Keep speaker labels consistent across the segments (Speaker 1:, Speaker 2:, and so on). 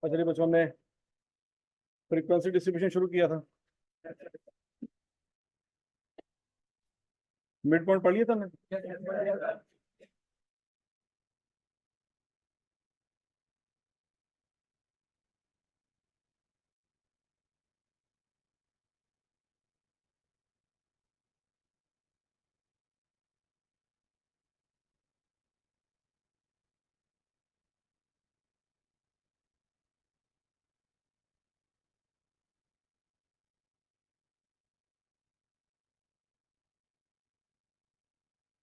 Speaker 1: चलिए बच्चों, हमने फ्रीक्वेंसी डिस्ट्रीब्यूशन शुरू किया था। मिड पॉइंट पढ़ लिया था हमने।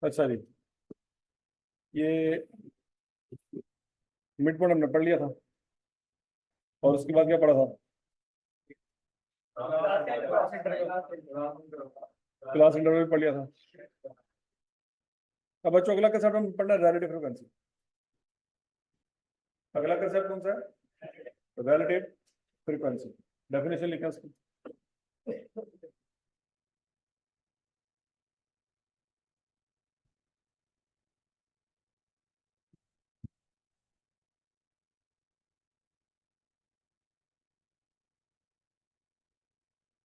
Speaker 1: अच्छा जी, ये मिड पॉइंट हमने पढ़ लिया था और उसके बाद क्या पढ़ा था? क्लास इंटरवल पढ़ लिया था। अब बच्चों अगला कंसेप्ट हम पढ़ना है रिलेटिव फ्रीक्वेंसी। अगला कंसेप्ट कौन सा है? Relative frequency. डेफिनेशन लिखा उसकी।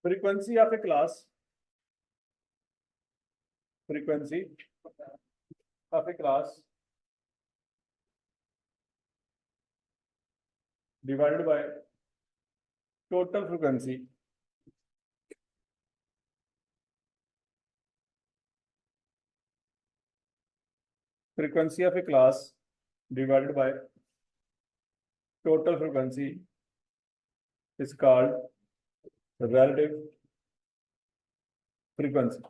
Speaker 1: Frequency of A class, frequency of A class divided by total frequency frequency of a class divided by total frequency is called relative frequency.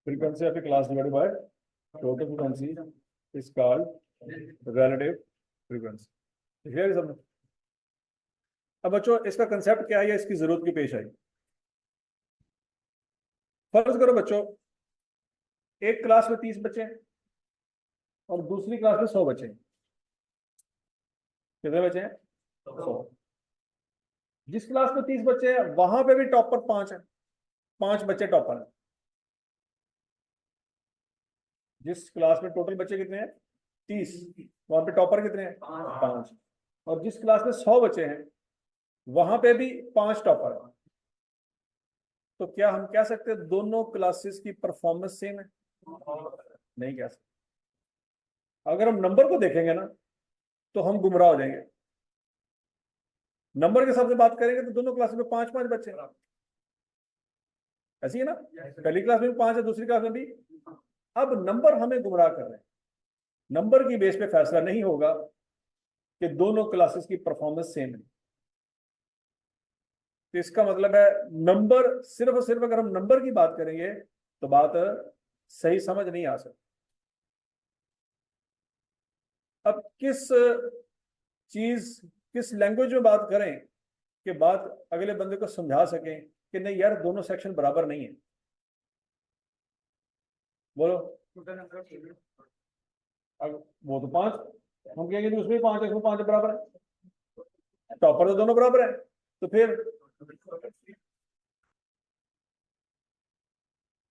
Speaker 1: Frequency of a class divided by total frequency is called relative frequency. Here is something. अब बच्चों इसका concept क्या है या इसकी जरूरत की पेश आई? फर्ज करो बच्चों, एक क्लास में 30 बच्चे हैं और दूसरी क्लास में 100 बच्चे हैं। कितने बच्चे हैं? 100। जिस क्लास में 30 बच्चे हैं वहां पे भी टॉपर 5 है, 5 बच्चे टॉपर हैं। जिस क्लास में टोटल बच्चे कितने हैं? 30, वहां पे टॉपर कितने हैं? 5। और जिस क्लास में 100 बच्चे हैं वहां पे भी 5 टॉपर हैं। तो क्या हम कह सकते हैं दोनों क्लासेस की परफॉर्मेंस सेम है? नहीं कह सकते। अगर हम नंबर को देखेंगे ना तो हम गुमराह हो जाएंगे। नंबर के हिसाब से बात करेंगे तो दोनों क्लास में 5-5 बच्चे हैं। ऐसी है ना? पहली क्लास में भी 5 है, दूसरी क्लास में भी। अब नंबर हमें गुमराह कर रहे हैं। नंबर की बेस पे फैसला नहीं होगा कि दोनों क्लासेस की परफॉर्मेंस सेम है। तो इसका मतलब है नंबर, सिर्फ और सिर्फ अगर हम नंबर की बात करेंगे तो बात सही समझ नहीं आ सकती। अब किस चीज, किस लैंग्वेज में बात करें कि बात अगले बंदे को समझा सकें कि नहीं यार दोनों सेक्शन बराबर नहीं है? बोलो। अब वो तो 5, हम कहेंगे उसमें 5 है, इसमें 5 बराबर है, टॉपर तो दोनों बराबर है। तो फिर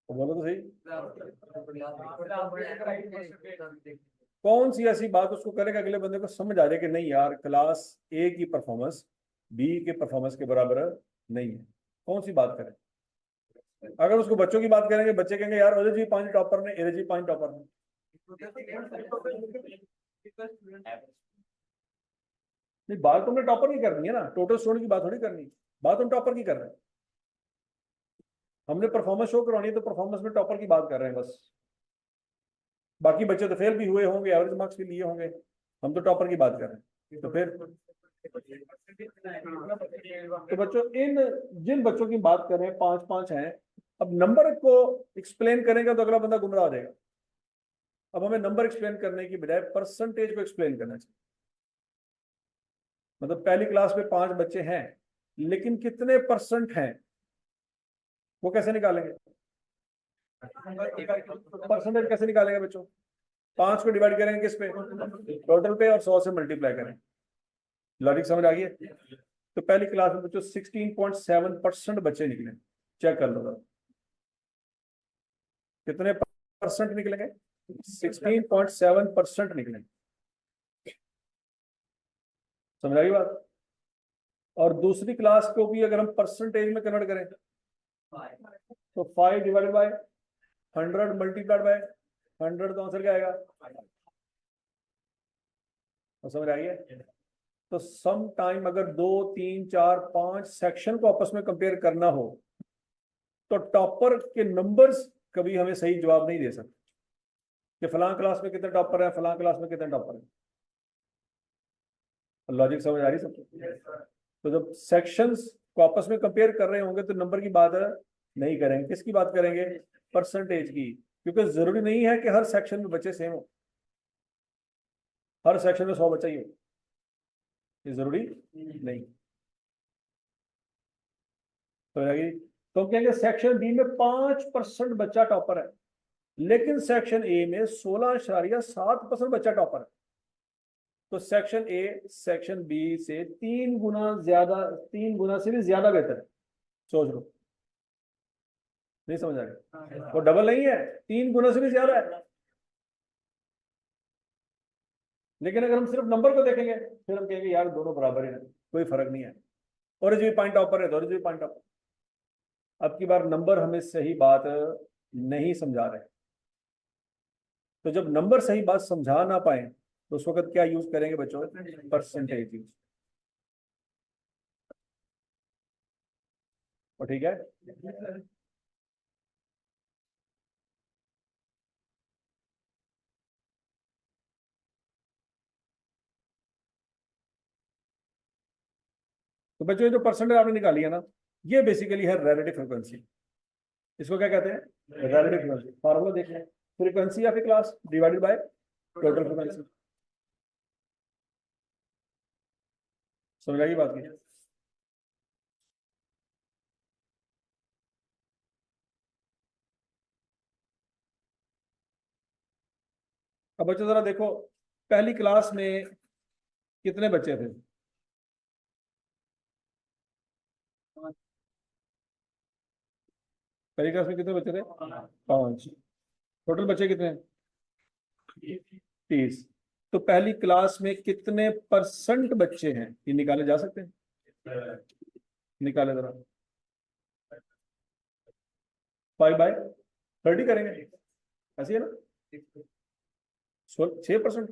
Speaker 1: तो बोलो तो सही, कौन सी ऐसी बात उसको करेगा अगले बंदे को समझ आ जाए कि नहीं यार क्लास ए की परफॉर्मेंस बी के परफॉर्मेंस के बराबर नहीं है? कौन सी बात करें? अगर उसको बच्चों की बात करेंगे, बच्चे कहेंगे यार ओजे जी 5 टॉपर ने, एरे जी 5 टॉपर ने। नहीं, बात तुमने टॉपर की करनी है ना, टोटल स्टूडेंट की बात थोड़ी करनी, बात हम टॉपर की कर रहे हैं। हमने परफॉर्मेंस शो करवानी है तो परफॉर्मेंस में टॉपर की बात कर रहे हैं बस। बाकी बच्चे तो फेल भी हुए होंगे, एवरेज मार्क्स भी लिए होंगे, हम तो टॉपर की बात कर रहे हैं। तो फिर तो बच्चों इन जिन बच्चों की बात करें 5-5 हैं, अब नंबर को एक्सप्लेन करेंगे तो अगला बंदा गुमराह हो जाएगा। अब हमें नंबर एक्सप्लेन करने की बजाय परसेंटेज को एक्सप्लेन करना चाहिए। मतलब पहली क्लास में 5 बच्चे हैं लेकिन कितने परसेंट हैं वो कैसे निकालेंगे? परसेंटेज कैसे निकालेंगे बच्चों? 5 को डिवाइड करेंगे किस पे? टोटल पे, और 100 से मल्टीप्लाई करें। लॉजिक समझ आ गई है? तो पहली क्लास में बच्चों 16.7% बच्चे निकले। चेक कर लो कितने परसेंट निकलेंगे। 16.7% निकले। समझ आई बात? और दूसरी क्लास को भी अगर हम परसेंटेज में कन्वर्ट करें तो 5 डिवाइडेड बाय 100 मल्टीप्लाइड बाय 100 तो आंसर क्या आएगा? तो समझ आ गया? तो सम टाइम अगर 2, 3, 4, 5 सेक्शन को आपस में कंपेयर करना हो तो टॉपर के नंबर्स कभी हमें सही जवाब नहीं दे सकते कि फलां क्लास में कितने टॉपर है, फलां क्लास में कितने टॉपर है। लॉजिक समझ आ रही सबको? तो जब सेक्शंस को आपस में कंपेयर कर रहे होंगे तो नंबर की बात नहीं करेंगे, किसकी बात करेंगे? परसेंटेज की। क्योंकि जरूरी नहीं है कि हर सेक्शन में बच्चे सेम हो, हर सेक्शन में 100 बच्चा ही हो, ये जरूरी नहीं। तो हम कहेंगे सेक्शन बी में 5% बच्चा टॉपर है, लेकिन सेक्शन ए में 16.7% बच्चा टॉपर है। तो सेक्शन ए सेक्शन बी से 3 गुना ज्यादा, 3 गुना से भी ज्यादा बेहतर है। सोच लो, नहीं समझ आ रहा? वो डबल नहीं है, 3 गुना से भी ज्यादा है। लेकिन अगर हम सिर्फ नंबर को देखेंगे फिर हम कहेंगे यार दोनों बराबर है, कोई फर्क नहीं है। ओरिजिन भी पॉइंट टॉपर है तो ओरिजिन भी पॉइंट टॉपर। अब की बार नंबर हमें सही बात नहीं समझा रहे, तो जब नंबर सही बात समझा ना पाए तो उस वक्त क्या यूज करेंगे बच्चों? Percentage use. और ठीक है? तो बच्चों जो परसेंटेज आपने निकाली है ना, ये बेसिकली है रिलेटिव फ्रीक्वेंसी। इसको क्या कहते हैं? Relative frequency. फॉर्मूला देख लें, frequency of A class divided by total frequency. समझ आई बात की? अब बच्चों जरा देखो, पहली क्लास में कितने बच्चे थे? पहली क्लास में कितने बच्चे थे? 5। टोटल बच्चे कितने हैं? 30। तो पहली क्लास में कितने परसेंट बच्चे हैं ये निकाले जा सकते हैं? निकाले जरा। 5/30 करेंगे, ऐसी है ना? 6%।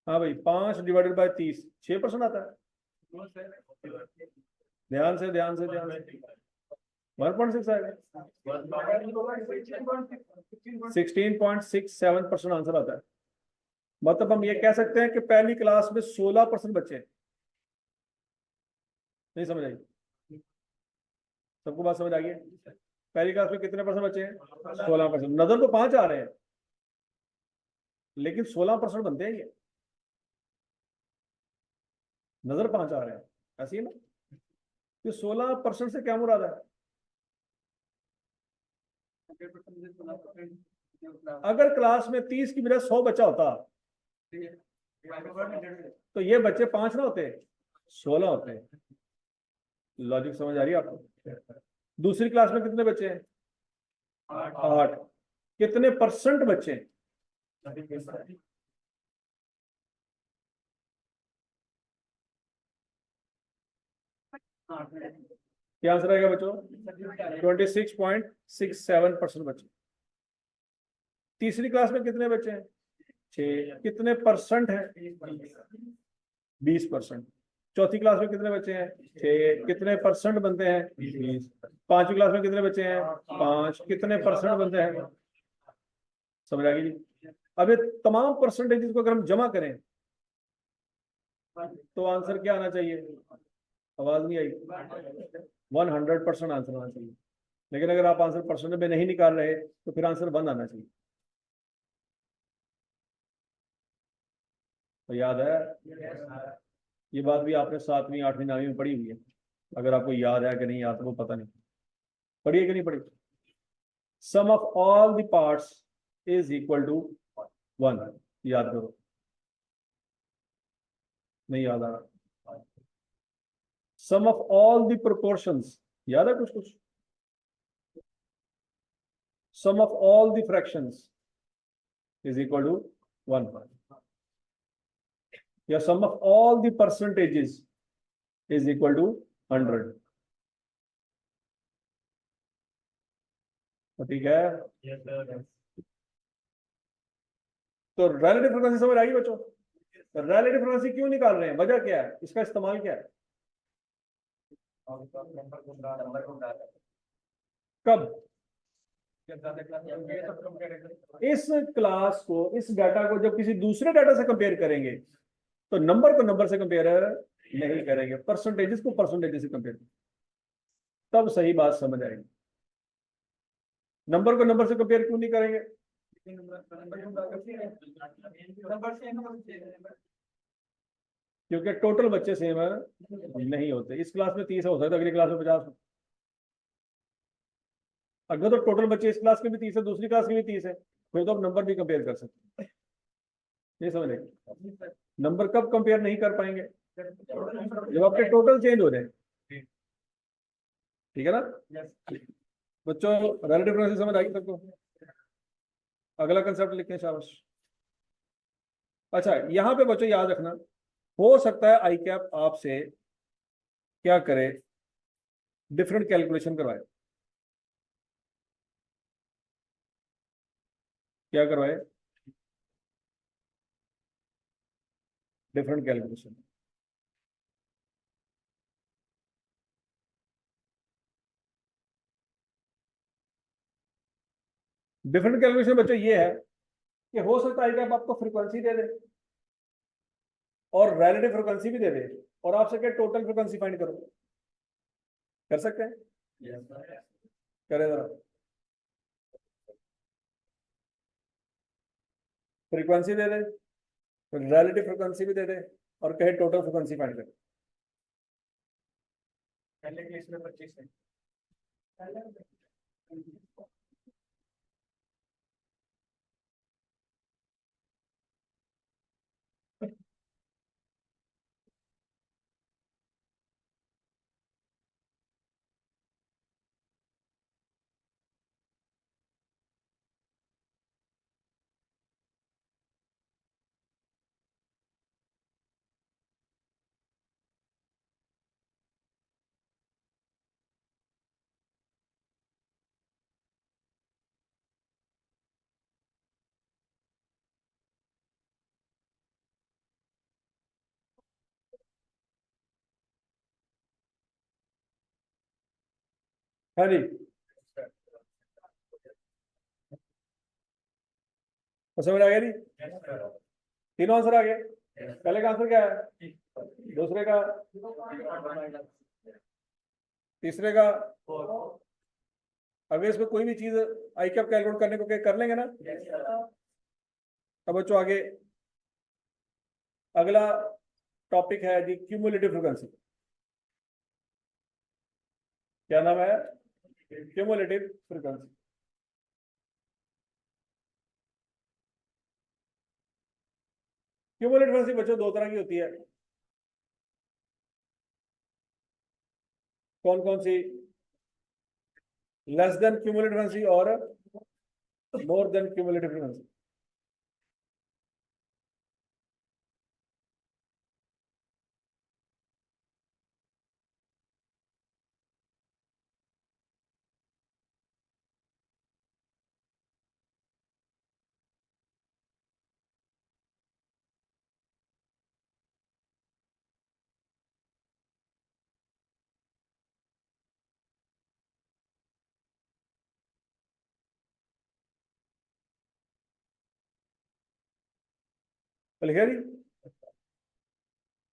Speaker 1: हाँ भाई, 5 डिवाइडेड बाय 30 6% आता है। ध्यान से ध्यान से ध्यान से 1.6 आएगा। 16.67% आंसर आता है। मतलब हम ये कह सकते हैं कि पहली क्लास में 16% बच्चे हैं। नहीं समझ आई? सबको बात समझ आ गई? पहली क्लास में कितने परसेंट बच्चे हैं? 16%। नजर तो 5 आ रहे हैं लेकिन 16% बनते हैं ये, नजर 5 आ रहे हैं, ऐसी है ना? तो 16% से क्या मुराद है? अगर क्लास में 30 की बजाय 100 बच्चा होता तो ये बच्चे 5 ना होते, 16 होते। लॉजिक समझ आ रही है आपको? दूसरी क्लास में कितने बच्चे हैं? 8। कितने परसेंट बच्चे हैं? क्या आंसर आएगा बच्चों? 26.67% बच्चे। तीसरी क्लास में कितने बच्चे हैं? 6। कितने परसेंट है? 20%। चौथी क्लास में कितने बच्चे हैं? 6। कितने परसेंट बनते हैं? 20। पांचवी क्लास में कितने बच्चे हैं? 5। कितने परसेंट बनते हैं? समझ आ गई जी? अब ये तमाम परसेंटेजेस को अगर हम जमा करें तो आंसर क्या आना चाहिए? आवाज नहीं आई? 100% आंसर आना चाहिए। लेकिन अगर आप आंसर परसेंट में नहीं निकाल रहे तो फिर आंसर 1 आना चाहिए। तो याद है? ये बात भी आपने 7वीं 8वीं 9वीं में पढ़ी हुई है। अगर आपको याद है कि नहीं याद तो वो पता नहीं, पढ़ी है कि नहीं पढ़ी? Sum of all the parts is equal to 1। याद करो, नहीं याद आ रहा? Sum of all the proportions, याद है कुछ कुछ? sum of all the fractions is equal to 1 या sum of all the percentages is equal to 100। ठीक है, तो रिलेटिव फ्रीक्वेंसी समझ आएगी बच्चों? रिलेटिव फ्रीक्वेंसी क्यों निकाल रहे हैं, वजह क्या है, इसका इस्तेमाल क्या है? कब? इस क्लास को, इस डाटा को जब किसी दूसरे डाटा से कंपेयर करेंगे तो नंबर को नंबर से कंपेयर नहीं करेंगे, परसेंटेजेस को परसेंटेजेस से कंपेयर, तब सही बात समझ आएगी। नंबर को नंबर से कंपेयर क्यों नहीं करेंगे? क्योंकि टोटल बच्चे सेम नहीं होते। इस क्लास में 30 हो सकता है, अगली क्लास में 50 हो। अगर तो टोटल बच्चे इस क्लास के भी 30 है, दूसरी क्लास के भी 30 है, फिर तो आप नंबर भी कंपेयर कर सकते हैं। ये समझ लेंगे। नंबर कब कंपेयर नहीं कर पाएंगे? जब आपके टोटल चेंज हो जाए। ठीक है ना बच्चों? रिलेटिव फ्रीक्वेंसी समझ आएगी सबको? अगला कंसेप्ट लिखते हैं, शाबाश। अच्छा, यहां पे बच्चों याद रखना, हो सकता है आई कैप आपसे क्या करे, डिफरेंट कैलकुलेशन करवाए। क्या करवाए? Different calculation. डिफरेंट कैलकुलेशन बच्चों ये है कि हो सकता है कि आपको फ्रीक्वेंसी दे दे और रिलेटिव फ्रीक्वेंसी भी दे दे और आपसे क्या टोटल फ्रीक्वेंसी फाइंड करो। कर सकते हैं? करें जरा। फ्रीक्वेंसी दे दे, रिलेटिव फ्रीक्वेंसी भी दे दे और कहे टोटल फ्रीक्वेंसी फाइंड करो। पहले केस में 25 है। हाँ जी, तो समझ आ गया जी? तीनों आंसर आ गए। पहले का आंसर क्या है? दूसरे का? तीसरे का? अगर इसमें कोई भी चीज आई कैप कैलकुलेट करने को कर लेंगे ना। अब बच्चों आगे अगला टॉपिक है जी, क्यूमुलेटिव फ्रीक्वेंसी। क्या नाम है? Cumulative frequency. क्यूमुलेटिव फ्रीक्वेंसी बच्चों दो तरह की होती है। कौन कौन सी? लेस देन क्यूमुलेटिव फ्रीक्वेंसी और मोर देन क्यूमुलेटिव फ्रीक्वेंसी। लिखा जी?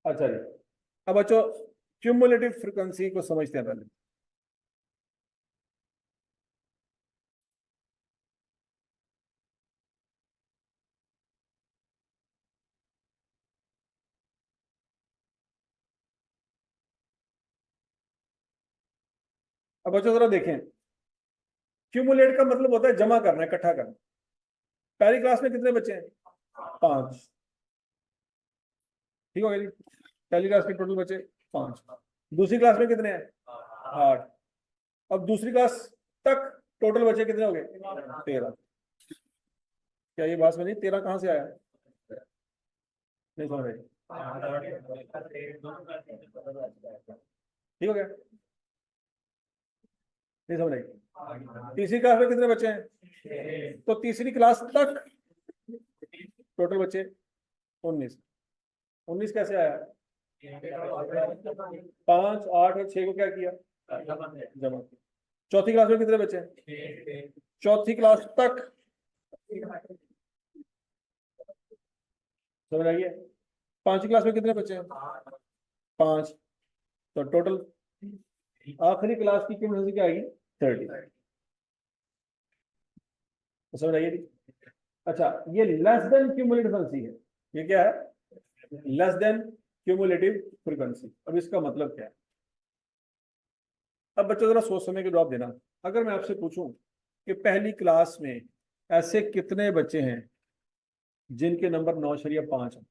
Speaker 1: अच्छा जी, अब बच्चों क्यूमुलेटिव फ्रीक्वेंसी को समझते हैं पहले। अब बच्चों जरा देखें, क्यूमुलेट का मतलब होता है जमा करना, इकट्ठा करना। पहली क्लास में कितने बच्चे हैं? 5। ठीक हो गया जी? पहली क्लास के टोटल बच्चे 5। दूसरी क्लास में कितने हैं? 8। अब दूसरी क्लास तक टोटल बचे कितने हो गए? 13। क्या ये बात समझ नहीं? 13 कहाँ से आया? नहीं समझ रही? ठीक हो गया? नहीं समझ रही? तीसरी क्लास में कितने बच्चे हैं? तो तीसरी क्लास तक टोटल बच्चे 19। 19 कैसे आया? 5, 8 और 6 को क्या किया? जमा। चौथी क्लास में कितने बच्चे हैं? चौथी क्लास तक समझ आइए। पांचवी क्लास में कितने बच्चे हैं? 5। तो टोटल आखिरी क्लास की फ्रीक्वेंसी क्या आएगी? 30। तो समझ आइए। अच्छा, ये लेस देन क्यूमुलेटिव फ्रीक्वेंसी है। ये क्या है? Less than cumulative frequency. अब इसका मतलब क्या है? अब बच्चों जरा सोच समझ के जवाब देना। अगर मैं आपसे पूछूं कि पहली क्लास में ऐसे कितने बच्चे हैं जिनके नंबर 9.5 हैं?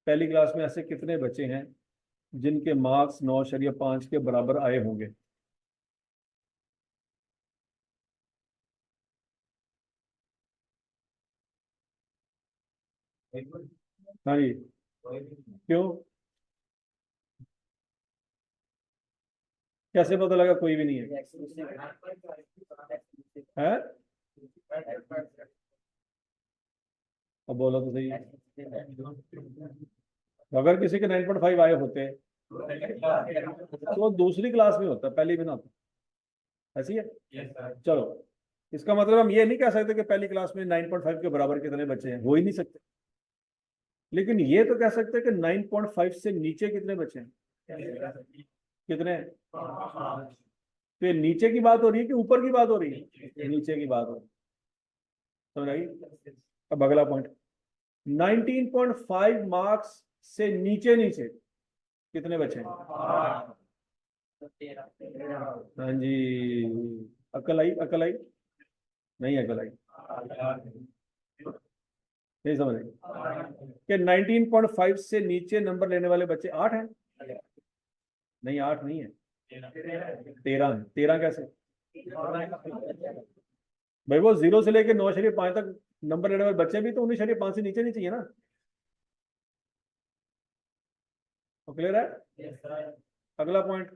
Speaker 1: पहली क्लास में ऐसे कितने बच्चे हैं जिनके मार्क्स 9.5 के बराबर आए होंगे? हाँ जी। क्यों? कैसे पता लगा कोई भी नहीं है? हैं? अब बोलो तो सही। अगर किसी के 9.5 आए होते तो वो दूसरी क्लास में होता, पहली में ना होता। ऐसी है। चलो, इसका मतलब हम ये नहीं कह सकते कि पहली क्लास में 9.5 के बराबर कितने बच्चे हैं, हो ही नहीं सकते। लेकिन ये तो कह सकते हैं कि 9.5 से नीचे कितने बच्चे हैं? कितने? तो ये नीचे की बात हो रही है कि ऊपर की बात हो रही है? नीचे की बात हो रही है। समझ आई? अब अगला पॉइंट, 19.5 मार्क्स से नीचे नीचे कितने बच्चे हैं? हाँ जी। अकल आई? अकल आई? नहीं अकल आई? नहीं समझ आई कि 19.5 से नीचे नंबर लेने वाले बच्चे 8 हैं? नहीं, 8 नहीं है, 13 है। 13 कैसे? भाई वो 0 से लेकर 9.5 तक नंबर लेने वाले बच्चे भी तो 19.5 से नीचे नहीं चाहिए ना? तो क्लियर है? अगला पॉइंट,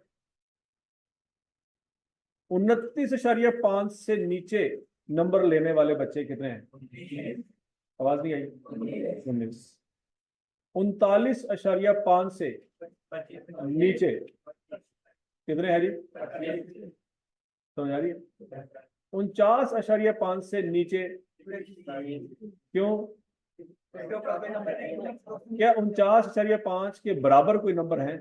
Speaker 1: 29.5 से नीचे नंबर लेने वाले बच्चे कितने हैं? आवाज नहीं आई? 19। 39.5 से नीचे कितने हैं जी? समझ आ रही है? 49.5 से नीचे क्यों? क्या 49.5 के बराबर कोई नंबर है?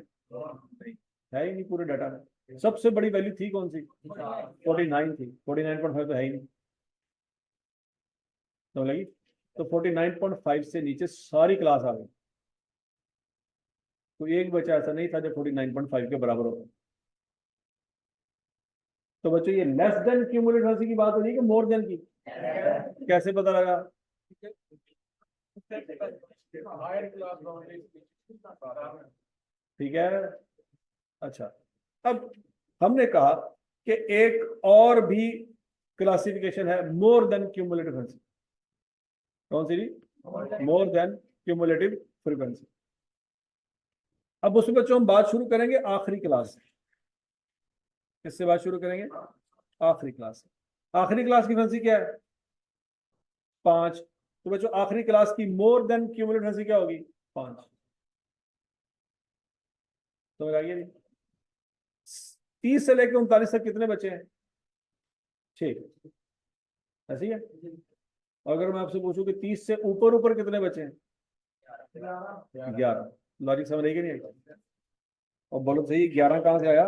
Speaker 1: है ही नहीं पूरे डाटा में। सबसे बड़ी वैल्यू थी कौन सी? 49 थी। 49.5 तो है ही नहीं। तो लगी, तो 49.5 से नीचे सारी क्लास आ गई। तो एक बच्चा ऐसा नहीं था जो 49.5 के बराबर होगा। तो बच्चों ये लेस देन क्यूमुलेटिव की बात हो रही है कि मोर देन की? कैसे पता लगा? ठीक है। अच्छा, अब हमने कहा कि एक और भी क्लासिफिकेशन है मोर देन क्यूमुलेटिव फ्रीक्वेंसी। कौन सी? More than cumulative frequency. अब उसमें बच्चों हम बात शुरू करेंगे आखिरी क्लास से। किससे बात शुरू करेंगे? आखिरी क्लास से। आखिरी क्लास की फ्रीक्वेंसी क्या है? 5। तो बच्चों आखिरी क्लास की मोर देन क्यूमुलेटिव फ्रीक्वेंसी क्या होगी? 5। तो लगाइए 30 से लेकर 39 तक कितने बचे हैं? 6। ऐसी है। अगर मैं आपसे पूछूं कि 30 से ऊपर ऊपर कितने बचे हैं? 11। लॉजिक समझ आएगी नहीं? और बोलो सही, 11 कहां से आया?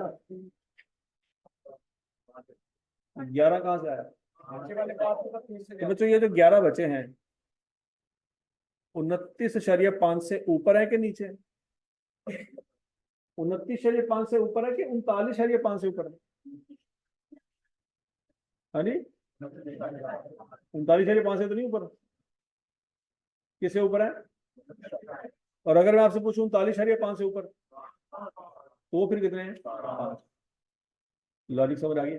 Speaker 1: 11 कहां से आया? तो बच्चों ये जो 11 बचे हैं 29.5 से ऊपर है कि नीचे? 29.5 से ऊपर है कि 39.5 से ऊपर है? हाँ जी, 39.5 से तो नहीं ऊपर। किससे ऊपर है? और अगर मैं आपसे पूछूं 39.5 से ऊपर? तो फिर कितने हैं? 5। लॉजिक समझ आ गया?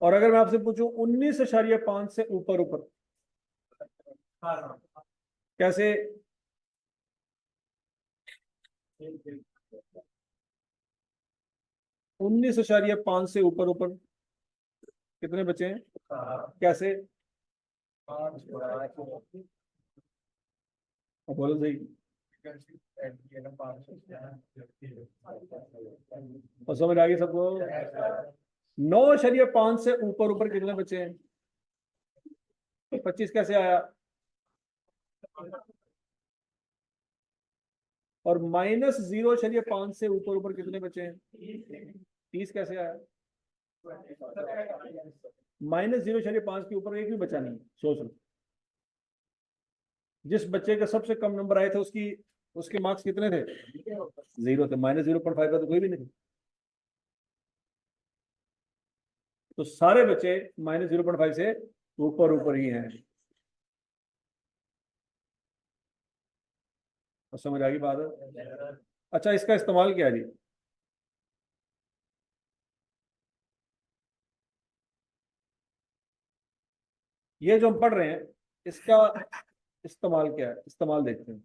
Speaker 1: और अगर मैं आपसे पूछूं 19.5 से ऊपर ऊपर कैसे? 19.5 से ऊपर ऊपर कितने बचे हैं? कैसे? बोलो सही। और समझ आ गई सबको? 9.5 से ऊपर ऊपर कितने बचे हैं? 25 कैसे आया? और -0.5 से ऊपर ऊपर कितने बचे हैं? 30 कैसे आया? -0.5 के ऊपर एक भी बचा नहीं। सोच लो, जिस बच्चे के सबसे कम नंबर आए थे उसके मार्क्स कितने थे? 0 थे। -0.5 का तो कोई भी नहीं। तो सारे बच्चे -0.5 से ऊपर ऊपर ही हैं। और समझ आ गई बात है? अच्छा, इसका इस्तेमाल क्या है जी? ये जो हम पढ़ रहे हैं इसका इस्तेमाल क्या है? इस्तेमाल देखते हैं।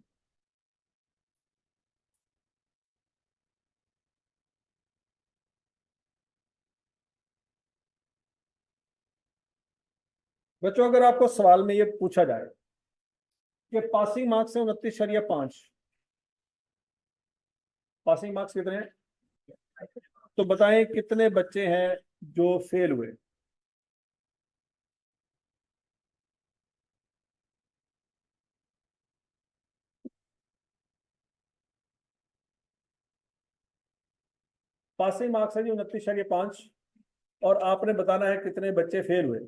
Speaker 1: बच्चों, अगर आपको सवाल में ये पूछा जाए कि पासिंग मार्क्स है 29.5, पासिंग मार्क्स कितने हैं, तो बताएं कितने बच्चे हैं जो फेल हुए? पासिंग मार्क्स है जी 29.5, और आपने बताना है कितने बच्चे फेल हुए।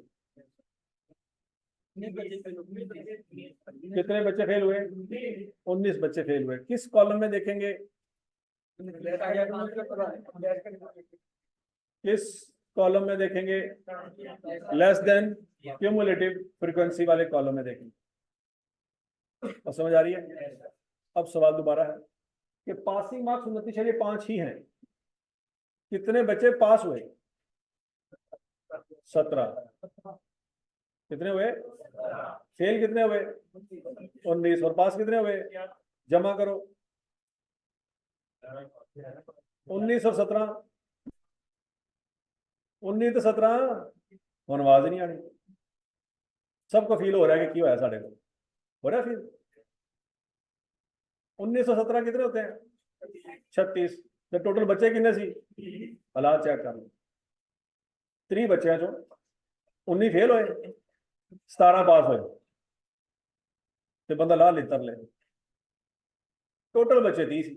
Speaker 1: कितने बच्चे फेल हुए? 19 बच्चे फेल हुए। किस कॉलम में देखेंगे? किस कॉलम में देखेंगे? लेस देन क्यूमुलेटिव फ्रीक्वेंसी वाले कॉलम में देखेंगे। और समझ आ रही है? अब सवाल दोबारा है कि पासिंग मार्क्स 29.5 ही हैं, कितने बच्चे पास हुए? 17। कितने हुए? फेल कितने हुए? 19। और पास कितने हुए? जमा करो। 19 और 17। 19 तो 17 ਹੁਣ आवाज नहीं आनी। सबको फील हो रहा है कि क्यों है साढ़े को हो रहा है फील। 19 और 17 कितने होते हैं? 36। तो टोटल बच्चे कितने सी? हालात चेक कर लो। 3 बच्चे हैं जो 19 फेल होए, 17 पास होए, तो बंदा ला लेता ले। टोटल बच्चे 30।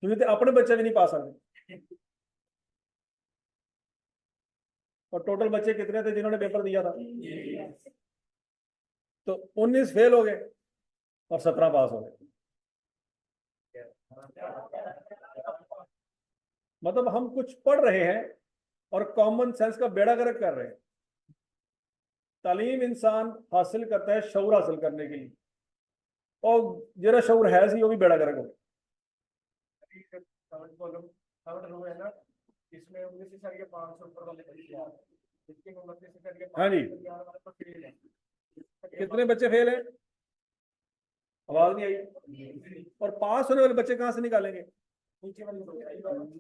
Speaker 1: तुम तो अपने बच्चे भी नहीं पा सकते। और टोटल बच्चे कितने थे जिन्होंने पेपर दिया था? तो 19 फेल हो गए और 17 पास हो गए। मतलब हम कुछ पढ़ रहे हैं और कॉमन सेंस का बेड़ा गर्क कर रहे हैं। तालीम इंसान हासिल करता है शऊर हासिल करने के लिए, और जरा शऊर है सी वो भी बेड़ा गर्क हो। हाँ जी, कितने बच्चे फेल हैं? आवाज नहीं आई। और पास होने वाले बच्चे कहां से निकालेंगे?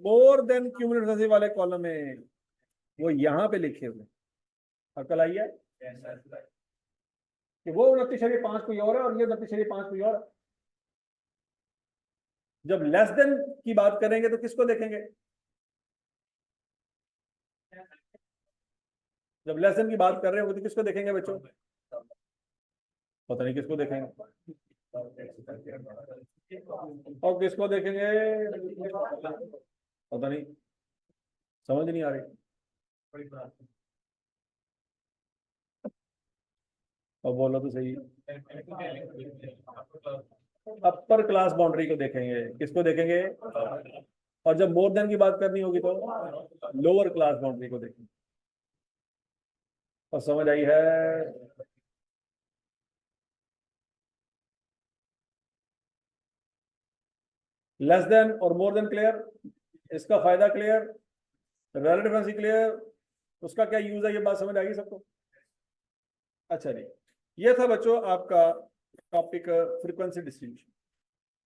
Speaker 1: मोर देन क्यूमुलेटिव वाले कॉलम में, वो यहां पे लिखे हुए। अकल आई है कि वो 29.5 कोई और है और ये 29.5 कोई और है। जब लेस देन की बात करेंगे तो किसको देखेंगे? जब लेस देन की बात कर रहे हो तो किसको देखेंगे बच्चों? पता नहीं किसको देखेंगे। और किसको देखेंगे? पता नहीं, समझ नहीं आ रही। और बोलो तो सही। अपर क्लास बाउंड्री को देखेंगे। किसको देखेंगे? और जब मोर देन की बात करनी होगी तो लोअर क्लास बाउंड्री को देखेंगे। और समझ आई है? लेस देन और मोर देन क्लियर, इसका फायदा क्लियर, रिलेटिव क्लियर, उसका क्या यूज है, ये बात समझ आ गई सबको? अच्छा जी, ये था बच्चों आपका topic frequency distribution.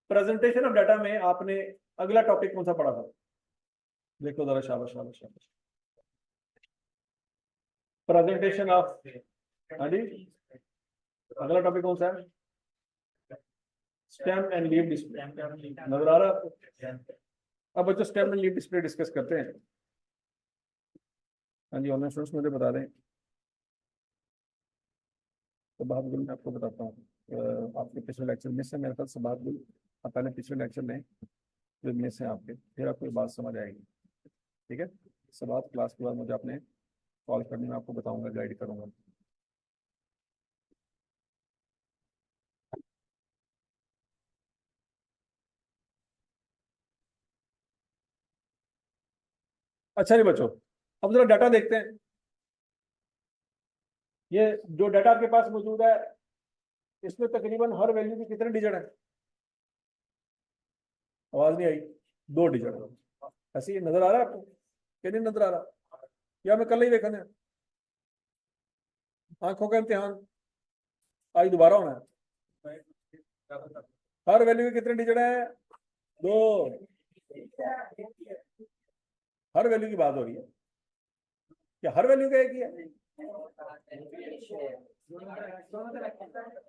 Speaker 1: Presentation of data में आपने अगला टॉपिक कौन सा पढ़ा था? देखो जरा, शाबाश शाबाश शाबाश। प्रेजेंटेशन ऑफ, हाँ जी, अगला टॉपिक कौन सा है? Stem and leaf display. नजर आ रहा है आपको? अब बच्चों stem and leaf display discuss करते हैं। हाँ जी, ऑनलाइन स्टूडेंट्स मुझे बता दें। सबात गुल मैं आपको बताता हूँ, आपके पिछले लेक्चर में से मेरे ख्याल सबात गुल आप पहले पिछले लेक्चर में जो में से आपके, फिर आपको ये बात समझ आएगी। ठीक है, सबात क्लास के बाद मुझे आपने कॉल करने में आपको बताऊंगा, गाइड करूंगा। अच्छा जी बच्चों, अब जरा डाटा देखते हैं। ये जो डाटा आपके पास मौजूद है, इसमें तकरीबन हर वैल्यू की कितने डिजिट है? आवाज नहीं आई। 2 डिजिट। ऐसे ही नजर आ रहा है आपको कि नहीं नजर आ रहा? या मैं कल ही देखा ना, आंखों का इम्तिहान आज दोबारा होना है। हर वैल्यू के कितने डिजिट है? 2। हर वैल्यू की बात हो रही है, क्या हर वैल्यू का एक ही है?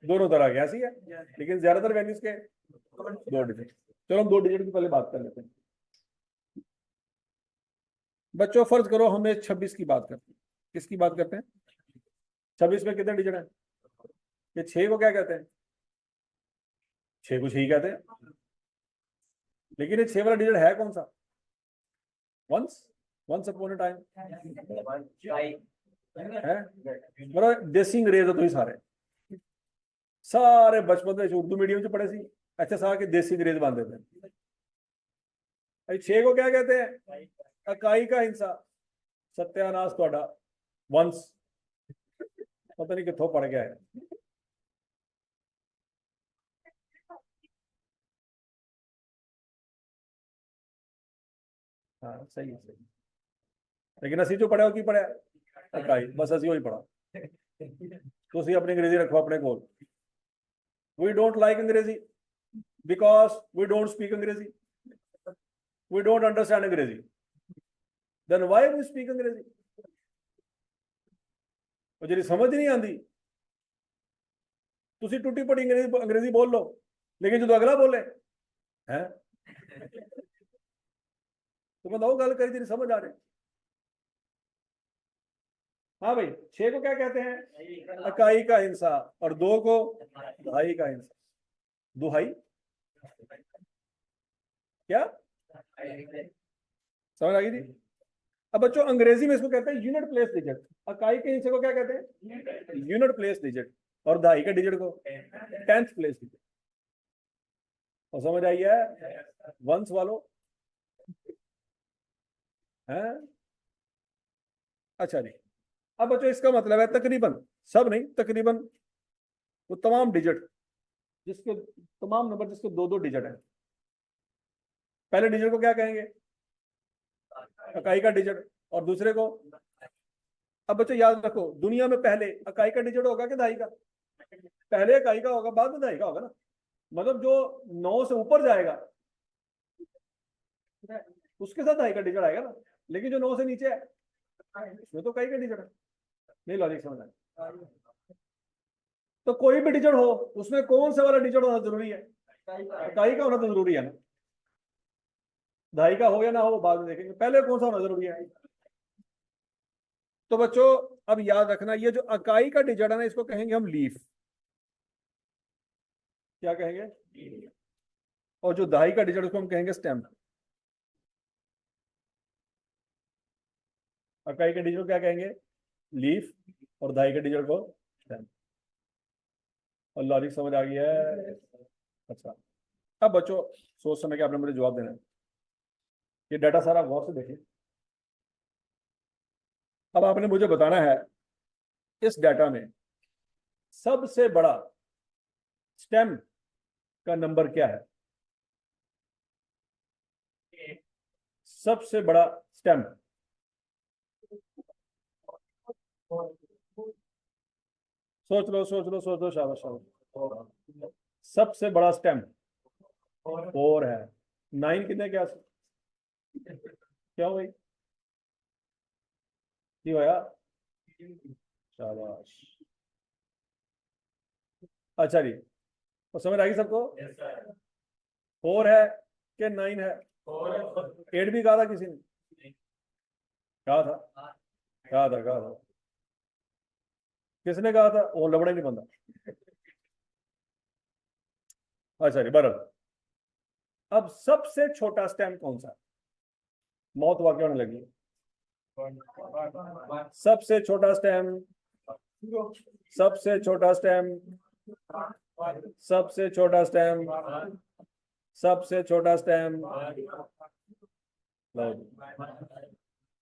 Speaker 1: दोनों तरह के ऐसी है, लेकिन ज्यादातर वैल्यूज के 2 डिजिट। चलो हम 2 डिजिट की पहले बात कर लेते हैं। बच्चों फर्ज करो हमें 26 की बात करते हैं। किसकी बात करते हैं? 26 में कितने डिजिट है? ये 6 को क्या कहते हैं? 6 को 6 ही कहते हैं, लेकिन ये 6 वाला डिजिट है कौन सा? Once, once upon a time है। मतलब देसी अंग्रेज हो तुम सारे, सारे बचपन में उर्दू मीडियम च पढ़े सी, अच्छा सारा के देसी अंग्रेज बनते थे। 6 को क्या कहते हैं? इकाई का हिस्सा। सत्यानाश थोड़ा, वंस पता नहीं कितों पड़ गया है। हाँ सही है, सही। लेकिन असी जो पढ़िया की पढ़िया इकाई, बस असी वही पढ़ा। तो अपनी अंग्रेजी रखो अपने को। वी डोंट लाइक अंग्रेजी बिकॉज वी डोंट स्पीक अंग्रेजी, वी डोंट अंडरस्टैंड अंग्रेजी, देन व्हाई वी स्पीक अंग्रेजी? और जी समझ नहीं आती, तुसी टुटी पड़ी अंग्रेजी बोल लो, लेकिन जो अगला बोले है तो बताओ गल करी तेरी समझ आ रही। हाँ भाई, 6 को क्या कहते हैं? इकाई का हिस्सा, और 2 को दहाई का हिस्सा। दुहाई क्या समझ आ गई थी? अब बच्चों अंग्रेजी में इसको कहते हैं यूनिट प्लेस डिजिट। इकाई के हिस्से को क्या कहते हैं? Unit place digit. और दहाई के डिजिट को 10th प्लेस डिजिट। और समझ आई है वंस वालों है? अच्छा जी, अब बच्चों इसका मतलब है तकरीबन, सब नहीं तकरीबन, वो तमाम डिजिट जिसके, तमाम नंबर जिसके 2-2 डिजिट है, पहले डिजिट को क्या कहेंगे? इकाई का डिजिट। और दूसरे को? अब बच्चों याद रखो, दुनिया में पहले इकाई का डिजिट होगा कि दहाई का? पहले इकाई का होगा, बाद में दहाई का होगा ना। मतलब जो 9 से ऊपर जाएगा उसके साथ दहाई का डिजिट आएगा ना, लेकिन जो 9 से नीचे है उसमें तो इकाई का डिजिट है। नहीं लॉजिक समझ आया? तो कोई भी डिजिट हो उसमें कौन सा वाला डिजिट होना जरूरी है? इकाई का होना तो जरूरी है ना। दहाई का हो या ना हो बाद में देखेंगे, पहले कौन सा होना जरूरी है? तो बच्चों अब याद रखना, ये जो इकाई का डिजिट है ना, इसको कहेंगे हम लीफ। क्या कहेंगे? और जो दहाई का डिजिट उसको हम कहेंगे स्टेम। इकाई के डिजिट को क्या कहेंगे? लीफ। और दहाई के डिजिट को स्टेम। और लॉजिक समझ आ गया है? अच्छा, अब बच्चों सोच समझ के आपने मुझे जवाब देना है। ये डाटा सारा गौर से देखिए। अब आपने मुझे बताना है इस डाटा में सबसे बड़ा स्टेम का नंबर क्या है? सबसे बड़ा स्टेम, सोच लो सोच लो सोच लो, शाबाश शाबाश। सबसे बड़ा स्टेम 4 है। 9 कितने क्या क्या हो भाई, की होया, शाबाश। अच्छा जी, तो समझ आ गई सबको? 4 है कि 9 है? 8 भी कहा था किसी ने? कहा था, कहा था, कहा था। किसने कहा था? वो लबड़ा नहीं बंदा। अच्छा जी, बरल। अब सबसे छोटा स्टेम कौन सा है? मौत वाकई होने लगी। सबसे छोटा स्टेम, सबसे छोटा स्टेम, सबसे छोटा स्टेम, सबसे छोटा स्टेम।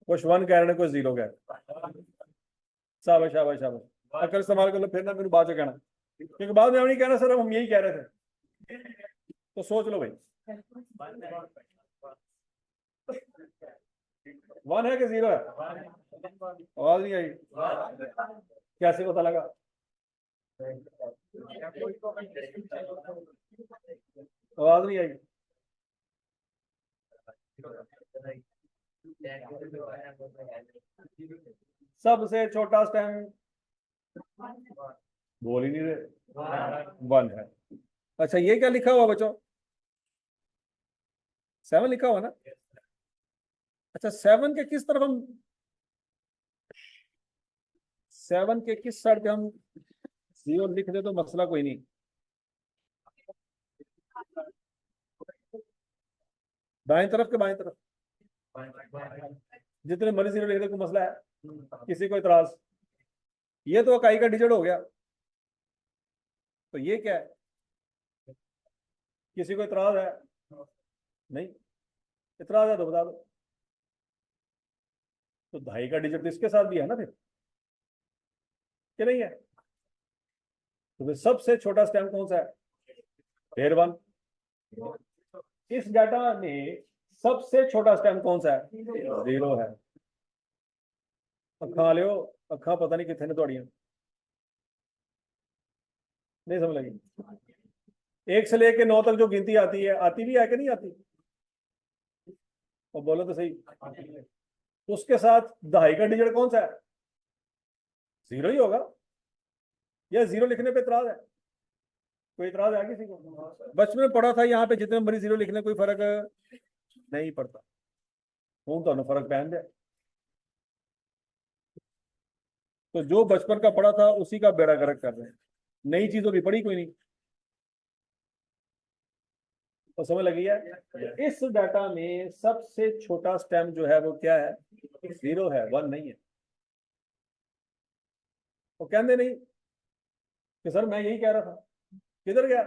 Speaker 1: कुछ 1 कह रहे हैं, कुछ 0 कह रहे हैं। शाबाश शाबाश शाबाश, अकल इस्तेमाल कर लो, फिर ना मेरे बाद में कहना, क्योंकि बाद में हम नहीं कहना सर हम यही कह रहे थे। तो सोच लो भाई, 1 है कि 0 है? आवाज नहीं आई, कैसे पता लगा? आवाज नहीं आई। सबसे छोटा स्टेम, बोल ही नहीं रहे। 1 है। अच्छा, ये क्या लिखा हुआ बच्चों? 7 लिखा हुआ ना? अच्छा, 7 के किस तरफ हम, 7 के किस साइड पे हम 0 लिख दे तो मसला कोई नहीं। दाएं तरफ के बाएं तरफ, जितने मर्जी 0 लिख दे, कोई मसला है? किसी को इतराज? ये तो इकाई का डिजिट हो गया, तो ये क्या है? किसी को इतराज है? नहीं, इतराज है तो बता दो। तो 2.5 का डिजिट तो इसके साथ भी है ना फिर, कि नहीं है? तो फिर सबसे छोटा स्टेम कौन सा है? फिर 1। इस डाटा में सबसे छोटा स्टेम कौन सा है? 0 है। अखा लियो, अखा पता नहीं कितने ने थोड़ियां, नहीं समझ लगी? 1 से लेके 9 तक जो गिनती आती है, आती भी है कि नहीं आती? और बोलो तो सही, उसके साथ 2.5 का डिजिट कौन सा है? 0 ही होगा, या 0 लिखने पे इतराज है? कोई इतराज है किसी को? बचपन में पढ़ा था यहाँ पे, जितने मरीज 0 लिखने कोई फर्क नहीं पड़ता। हूं तो फर्क पहन दिया, तो जो बचपन का पढ़ा था उसी का बेड़ा गर्क कर रहे हैं, नई चीजों की पढ़ी कोई नहीं। तो समझ लगी है? इस डाटा में सबसे छोटा स्टेम जो है वो क्या है? 0 है, 1 नहीं है। वो कहते नहीं कि सर मैं यही कह रहा था, किधर गया?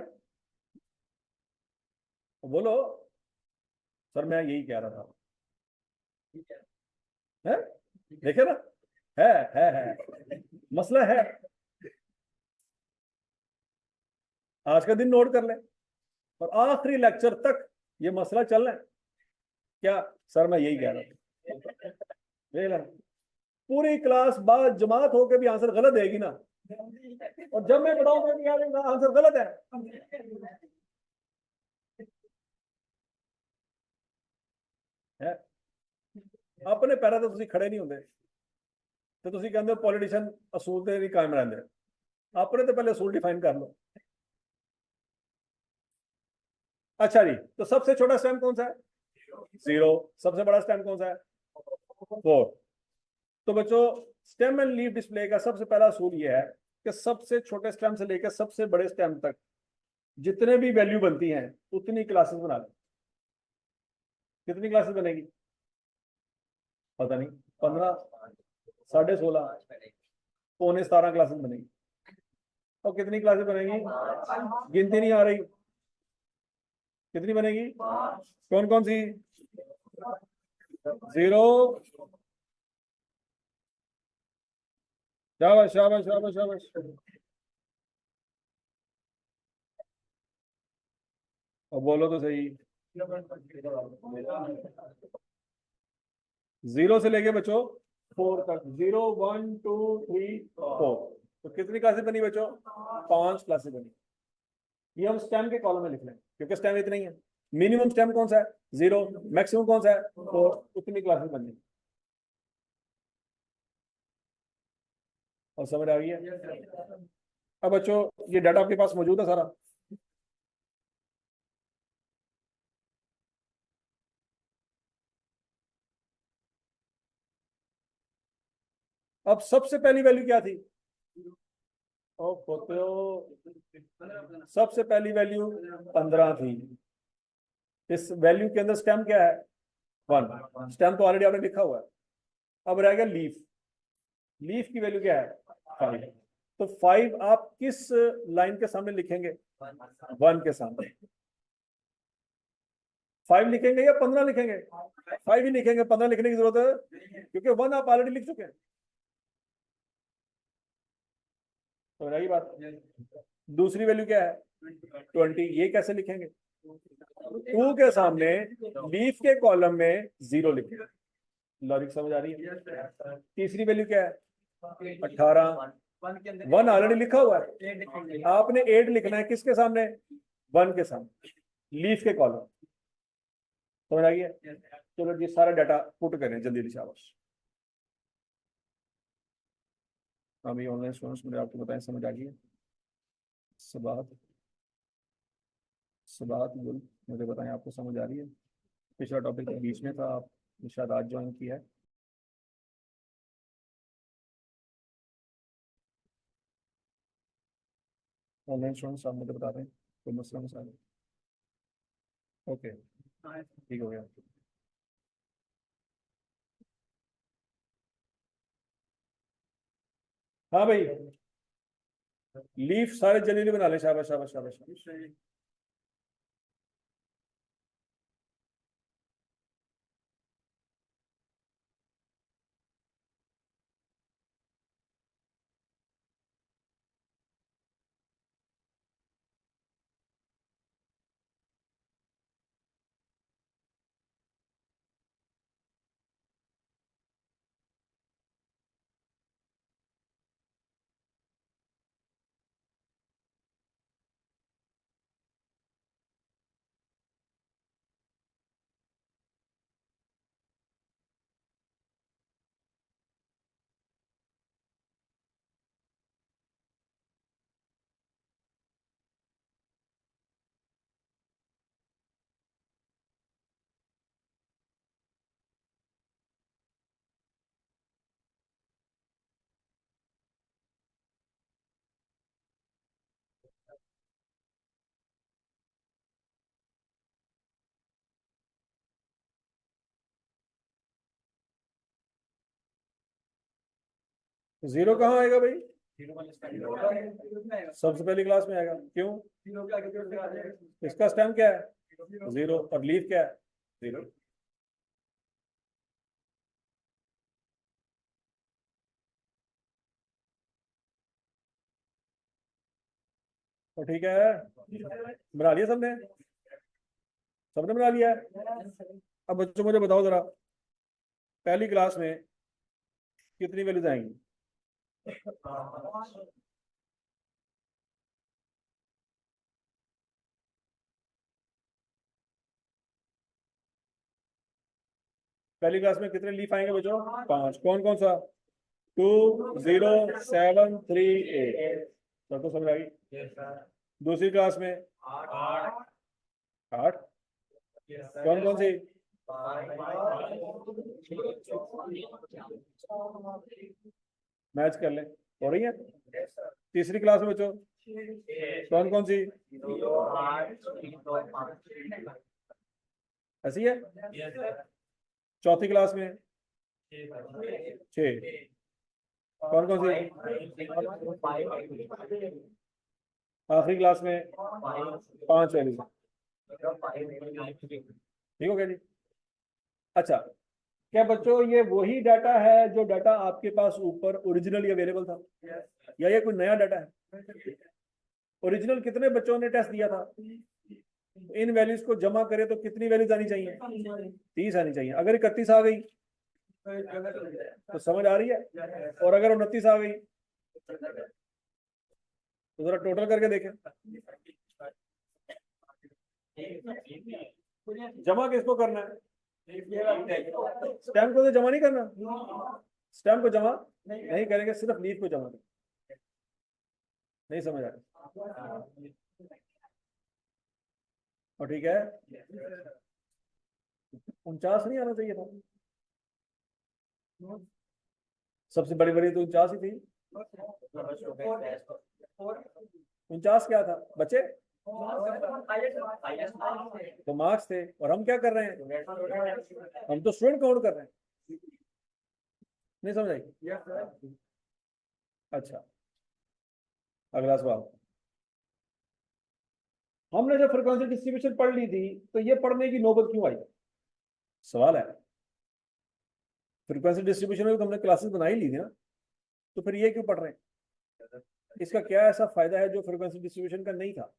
Speaker 1: तो बोलो सर मैं यही कह रहा था, है? देखे ना, है मसला है। आज का दिन नोट कर ले, और आखिरी लेक्चर तक ये मसला चलना है। क्या? सर मैं यही कह रहा था, देख लेना। पूरी क्लास बाद जमात होकर भी आंसर गलत देगी ना, और जब मैं बताऊंगा कि यार आंसर गलत है अपने पैरों तो तुसी खड़े नहीं होंगे, तो तुसी कहते हो पॉलिटिशियन असूल ते नहीं कायम रहंदे। अपने तो पहले असूल डिफाइन कर लो। अच्छा जी, तो सबसे छोटा स्टेम कौन सा है? 0। सबसे बड़ा स्टेम कौन सा है? 4। तो बच्चों, स्टेम एंड लीफ डिस्प्ले का सबसे पहला असूल यह है कि सबसे छोटे स्टेम से लेकर सबसे बड़े स्टेम तक जितने भी वैल्यू बनती हैं उतनी क्लासेस बना लें। कितनी क्लासेस बनेगी? पता नहीं, 15, 16.5, पौने 17 क्लासेस बनेगी। और कितनी क्लासेस बनेगी? गिनती नहीं आ रही, कितनी बनेगी? कौन कौन सी? 0। शाबाश शाबाश शाबाश शाबाश। और बोलो तो सही, 0 से लेके बच्चों 4 तक, 0 1 2 3 4, तो कितनी क्लासेस बनी बच्चों? 5 क्लासेस बनी। ये हम स्टेम के कॉलम में लिख लें क्योंकि स्टेम इतना ही है। मिनिमम स्टेम कौन सा है? 0, मैक्सिमम कौन सा है? 4, उतनी क्लासेस बनी। और समझ आ गई है? अब बच्चों ये डाटा आपके पास मौजूद है सारा? अब सबसे पहली वैल्यू क्या थी? सबसे पहली वैल्यू 15 थी। इस वैल्यू के अंदर स्टेम क्या है? 1। स्टेम तो ऑलरेडी आपने लिखा हुआ है। अब रह गया लीफ। लीफ की वैल्यू क्या है? 5। तो 5 आप किस लाइन के सामने लिखेंगे? 1 के सामने। 5 लिखेंगे या 15 लिखेंगे? 5 ही लिखेंगे, 15 लिखने की जरूरत है क्योंकि 1 आप ऑलरेडी लिख चुके हैं। तो रही बात। दूसरी वैल्यू क्या है? 20। ये कैसे लिखेंगे? 2 के सामने लीफ के कॉलम में 0 लिखेंगे। लॉजिक समझ आ रही है? तीसरी वैल्यू क्या है? 18। 1 ऑलरेडी लिखा हुआ है, आपने 8 लिखना है किसके सामने? 1 के सामने, लीफ के कॉलम। समझ आ गई है? चलो जी सारा डाटा पुट करें जल्दी जल्दी, शाबाश। अभी ऑनलाइन स्टूडेंट्स मुझे आपको बताएं, समझ आ गई है? सबात सबात गुल, मुझे बताएं आपको समझ आ रही है? पिछला टॉपिक तो बीच में था, आप शायद आज ज्वाइन किया है। ऑनलाइन स्टूडेंट्स आप मुझे बता दें कोई मसला मसाला। ओके ठीक हो गया। हाँ भाई, लीफ सारे जल्दी बना ले, शाबाश शाबाश शाबाश शाबाश। जीरो कहाँ आएगा भाई? सबसे पहली क्लास में आएगा। क्यों? इसका स्टेम क्या है? 0, और लीफ क्या है? 0। तो ठीक है, बना लिया सबने? सबने बना लिया है? अब बच्चों मुझे बताओ जरा, पहली क्लास में कितनी वैल्यूज आएंगी? पहली क्लास में कितने लीफ आएंगे बच्चों? 5। कौन कौन सा? 2 0 7 3 8। सबको समझ आ गई? दूसरी क्लास में 8। कौन कौन सी? मैच कर लें, हो रही है? तीसरी क्लास में बच्चों कौन कौन सी? ऐसी है? चौथी क्लास में 6। कौन कौन सी? आखिरी क्लास में 5 वैल्यूज। ठीक हो गया जी? अच्छा, क्या बच्चों ये वही डाटा है जो डाटा आपके पास ऊपर ओरिजिनली अवेलेबल था, या ये कोई नया डाटा है? ओरिजिनल कितने बच्चों ने टेस्ट दिया था? इन वैल्यूज को जमा करें तो कितनी वैल्यूज आनी चाहिए? 30 आनी चाहिए। अगर 31 आ गई तो समझ आ रही है। और अगर 29 आ गई तो जरा टोटल करके देखें। जमा किसको करना है? स्टैम्प को तो जमा नहीं करना, स्टैम्प को जमा नहीं करेंगे, सिर्फ लीफ को जमा करेंगे। नहीं समझ आ रहा? और ठीक है, 49 नहीं आना चाहिए था, सबसे बड़ी बड़ी तो 49 ही थी। 49 क्या था बच्चे? तो मार्क्स थे, और हम क्या कर रहे हैं? हम तो स्टूडेंट काउंट कर रहे हैं। नहीं समझ आई? अच्छा, अगला सवाल। हमने जब फ्रीक्वेंसी डिस्ट्रीब्यूशन पढ़ ली थी तो ये पढ़ने की नौबत क्यों आई? सवाल है। फ्रीक्वेंसी डिस्ट्रीब्यूशन में तो हमने क्लासेस बना ही ली थी ना, तो फिर ये क्यों पढ़ रहे हैं? इसका क्या ऐसा फायदा है जो फ्रीक्वेंसी डिस्ट्रीब्यूशन का नहीं था?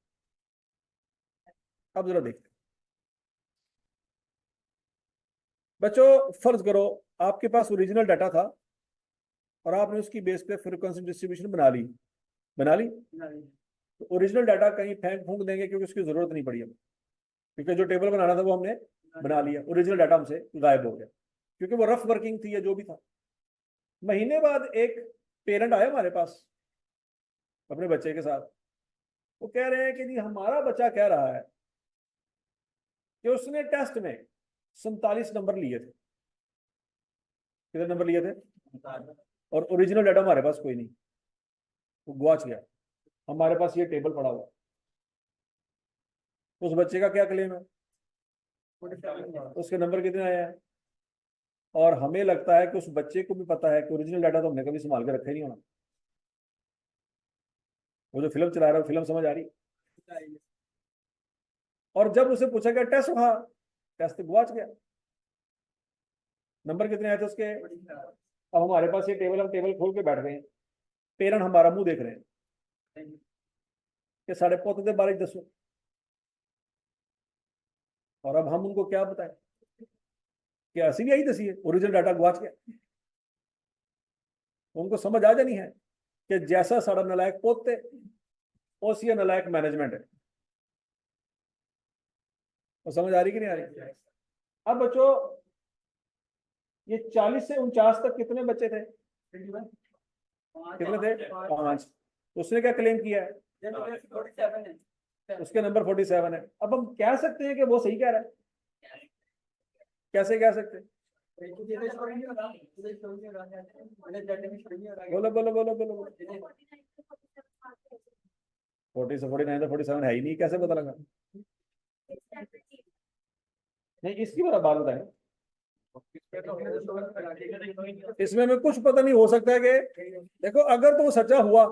Speaker 1: अब जरा देखते हैं बच्चों। फर्ज करो आपके पास ओरिजिनल डाटा था और आपने उसकी बेस पे फ्रीक्वेंसी डिस्ट्रीब्यूशन बना ली। तो ओरिजिनल डाटा कहीं फेंक फूंक देंगे क्योंकि उसकी जरूरत नहीं पड़ी हमें, क्योंकि जो टेबल बनाना था वो हमने बना लिया, ओरिजिनल डाटा हमसे गायब हो गया क्योंकि वो रफ वर्किंग थी या जो भी था। महीने बाद एक पेरेंट आया हमारे पास अपने बच्चे के साथ, वो कह रहे हैं कि जी हमारा बच्चा कह रहा है कि उसने टेस्ट में 47 नंबर लिए थे। कितने नंबर लिए थे? और ओरिजिनल डाटा हमारे पास कोई नहीं, वो गुआच गया। हमारे पास ये टेबल पड़ा हुआ। उस बच्चे का क्या क्लेम है? उसके नंबर कितने आए हैं? और हमें लगता है कि उस बच्चे को भी पता है कि ओरिजिनल डाटा तो हमने कभी संभाल के रखा ही नहीं होना। वो जो फिल्म चला रहा है, फिल्म समझ आ रही? और जब उसे पूछा गया टेस्ट, वहां टेस्ट गुआच गया, नंबर कितने आए थे उसके। अब हमारे पास ये टेबल, हम टेबल खोल के बैठ गए हैं, पेरेंट हमारा मुंह देख रहे हैं कि साढ़े पोते थे 12 10। और अब हम उनको क्या बताएं कि असली यही दसी है, ओरिजिनल डाटा गुआच गया। उनको समझ आ जानी है कि जैसा साढ़ा नलायक पोते ओसी नलायक मैनेजमेंट है। तो समझ आ रही कि नहीं आ रही? अब बच्चों ये 40 से 49 तक कितने बच्चे थे? कितने थे? 5। उसने क्या क्लेम किया है? उसके नंबर 47 है। अब हम कह सकते हैं कि वो सही कह रहा है? कैसे कह सकते हैं? बोलो बोलो बोलो बोलो। 40 से 49 तो 47 है ही नहीं, कैसे पता लगा? नहीं, इसकी बात बताएं। इसमें हमें कुछ पता नहीं। हो सकता है कि देखो, अगर तो वो सच्चा हुआ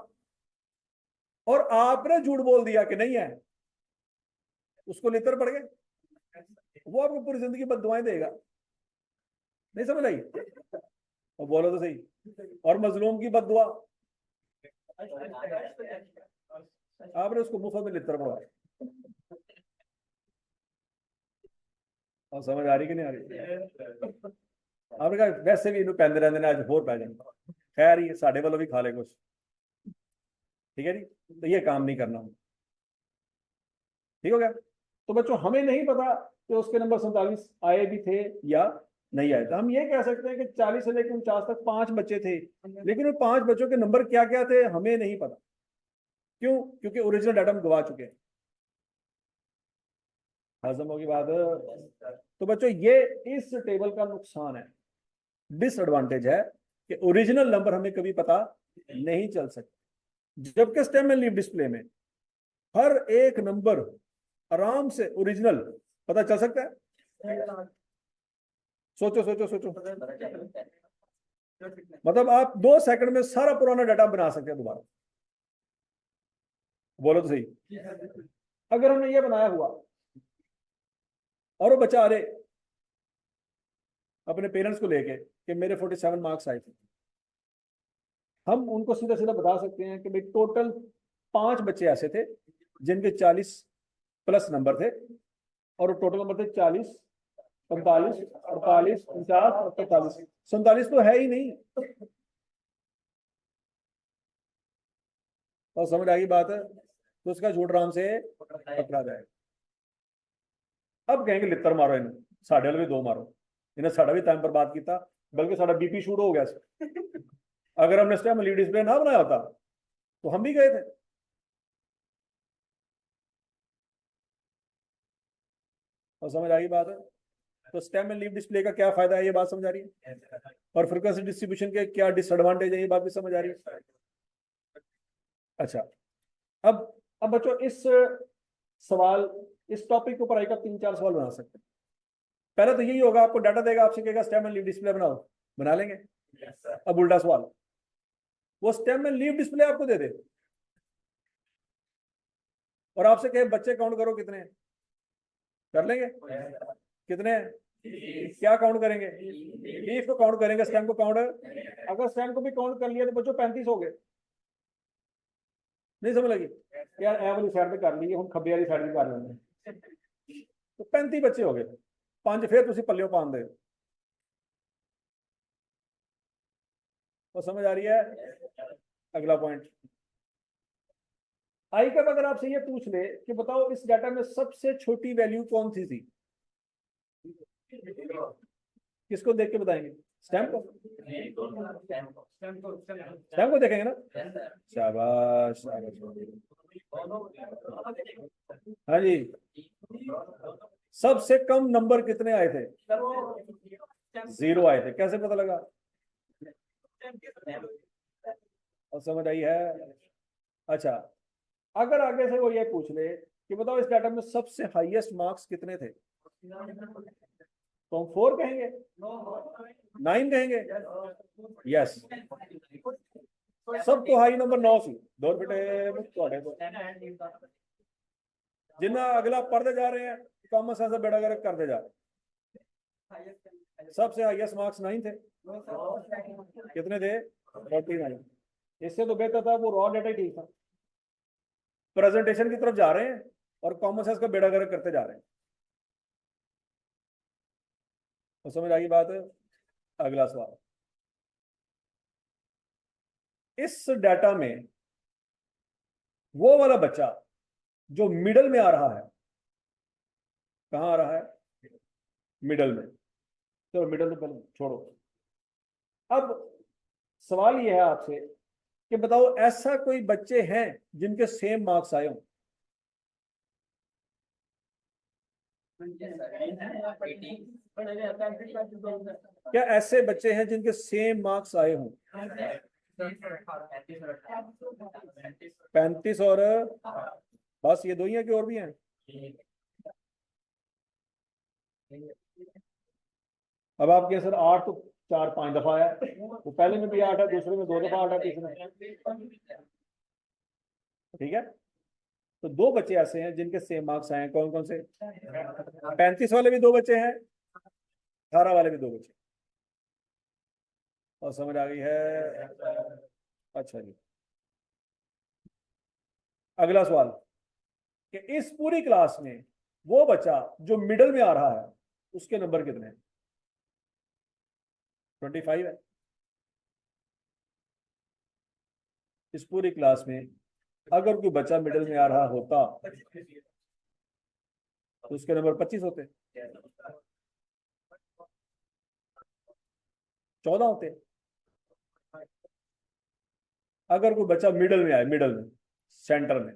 Speaker 1: और आपने झूठ बोल दिया कि नहीं है, उसको लेतर पड़ गए, वो आपको पूरी जिंदगी बददुआएं देगा। नहीं समझ आई? और बोलो तो सही। और मजलूम की बददुआ आपने उसको मुफ्त में लेतर पड़वाया। और समझ आ रही कि नहीं आ रही? आपने कहा वैसे भी इन्हों पैंदे रहते आज होर पै जाए, खैर ही साढ़े वालों भी खा ले कुछ, ठीक है जी। तो ये काम नहीं करना, ठीक हो गया। तो बच्चों हमें नहीं पता कि उसके नंबर 47 आए भी थे या नहीं आए थे। हम ये कह सकते हैं कि 40 से लेकर 49 तक 5 बच्चे थे, लेकिन उन 5 बच्चों के नंबर क्या क्या थे हमें नहीं पता। क्यों? क्योंकि ओरिजिनल डाटा हम गवा चुके हैं। हजम होगी बात? तो बच्चों ये इस टेबल का नुकसान है, डिसएडवांटेज है कि ओरिजिनल नंबर हमें कभी पता नहीं चल सकता। जबकि स्टेम एंड लीफ डिस्प्ले में हर एक नंबर आराम से ओरिजिनल पता चल सकता है। सोचो सोचो सोचो, मतलब आप 2 सेकंड में सारा पुराना डाटा बना सकते हैं दोबारा। बोलो तो सही। अगर हमने ये बनाया हुआ और वो बच्चा आ रहे अपने पेरेंट्स को लेके कि मेरे 47 मार्क्स आए थे, हम उनको सीधा सीधा बता सकते हैं कि भाई टोटल 5 बच्चे ऐसे थे जिनके 40 प्लस नंबर थे, और टोटल नंबर थे 40 45, 48, 49 और 45। 47 तो है ही नहीं। और समझ आ गई बात है, तो उसका झूठ आराम से पकड़ा जाएगा। अब कहेंगे लितर मारो इन्हें, साढ़े वाले भी 2 मारो, इन्हें साढ़ा भी टाइम पर बात किया, बल्कि साढ़ा बीपी शूट हो गया। अगर हमने इस टाइम लीड डिस्प्ले ना बनाया होता तो हम भी गए थे। और समझ आ गई बात है, तो स्टेम एंड लीफ डिस्प्ले का क्या फायदा है, ये बात समझ आ रही है, और फ्रीक्वेंसी डिस्ट्रीब्यूशन के क्या डिसएडवांटेज है, ये बात भी समझ आ रही है। अच्छा, अब बच्चों इस सवाल, इस टॉपिक के ऊपर आएगा 3-4 सवाल बना सकते हैं। पहले तो यही होगा, आपको डाटा देगा, आपसे कहेगा स्टेम एंड लीफ डिस्प्ले बनाओ, बना लेंगे। अब उल्टा सवाल, वो स्टेम एंड लीफ डिस्प्ले आपको दे दे और आपसे कहे बच्चे काउंट करो कितने हैं, कर लेंगे? कितने हैं? क्या काउंट करेंगे? लीफ को काउंट करेंगे, स्टेम को काउंट, अगर स्टेम को भी काउंट कर लिया तो बच्चों 35 हो गए। नहीं समझ लगी यार, ए वाली साइड पे कर ली, हम खब्बे वाली साइड भी कर लेंगे, तो 35 बच्चे हो गए। 5 फिर तुम पल्लियों पान दे। तो समझ आ रही है? अगला पॉइंट, आई कब अगर आपसे ये पूछ ले कि बताओ इस डाटा में सबसे छोटी वैल्यू कौन सी थी, किसको देख के बताएंगे? स्टैम्प को, स्टैम्प को देखेंगे ना। शाबाश, हाँ जी। सबसे कम नंबर कितने आए थे? 0 आए थे। कैसे पता लगा? और समझ आई है? अच्छा, अगर आगे से वो ये पूछ ले कि बताओ इस डाटा में सबसे हाईएस्ट मार्क्स कितने थे, तो हम 4 कहेंगे, 9 कहेंगे? यस, सबको हाई नंबर 9 सी दो बेटे, जिन्हें अगला पढ़ते जा रहे हैं कॉमन सेंस बेड़ा गर्क करते जा रहे हैं। सबसे हाईएस्ट मार्क्स 9 थे, कितने थे? 49। इससे तो बेहतर था वो रॉ डाटा ही ठीक था। प्रेजेंटेशन की तरफ जा रहे हैं और कॉमन सेंस का बेड़ा गर्क करते जा रहे हैं। तो समझ आ गई बात? अगला सवाल, इस डाटा में वो वाला बच्चा जो मिडल में आ रहा है, कहां आ रहा है? मिडल में। चलो मिडल में पहले छोड़ो। अब सवाल यह है आपसे कि बताओ ऐसा कोई बच्चे हैं जिनके सेम मार्क्स आए हों? क्या ऐसे बच्चे हैं जिनके सेम मार्क्स आए हों? 35 और बस ये दो ही हैं कि और भी हैं? अब आपके सर 8 तो 4-5 दफा आया, वो पहले में भी 8 है, दूसरे में 2 दफा 8 है, तीसरे में, ठीक है। तो 2 बच्चे ऐसे हैं जिनके सेम मार्क्स आए हैं, कौन कौन से? 35 वाले भी 2 बच्चे हैं, 18 वाले भी 2 बच्चे। और समझ आ गई है? अच्छा जी, अगला सवाल कि इस पूरी क्लास में वो बच्चा जो मिडल में आ रहा है उसके नंबर कितने हैं? 25 है। इस पूरी क्लास में अगर कोई बच्चा मिडिल में आ रहा होता तो उसके नंबर 25 होते, 14 होते। अगर कोई बच्चा मिडल में आए, मिडल में, सेंटर में,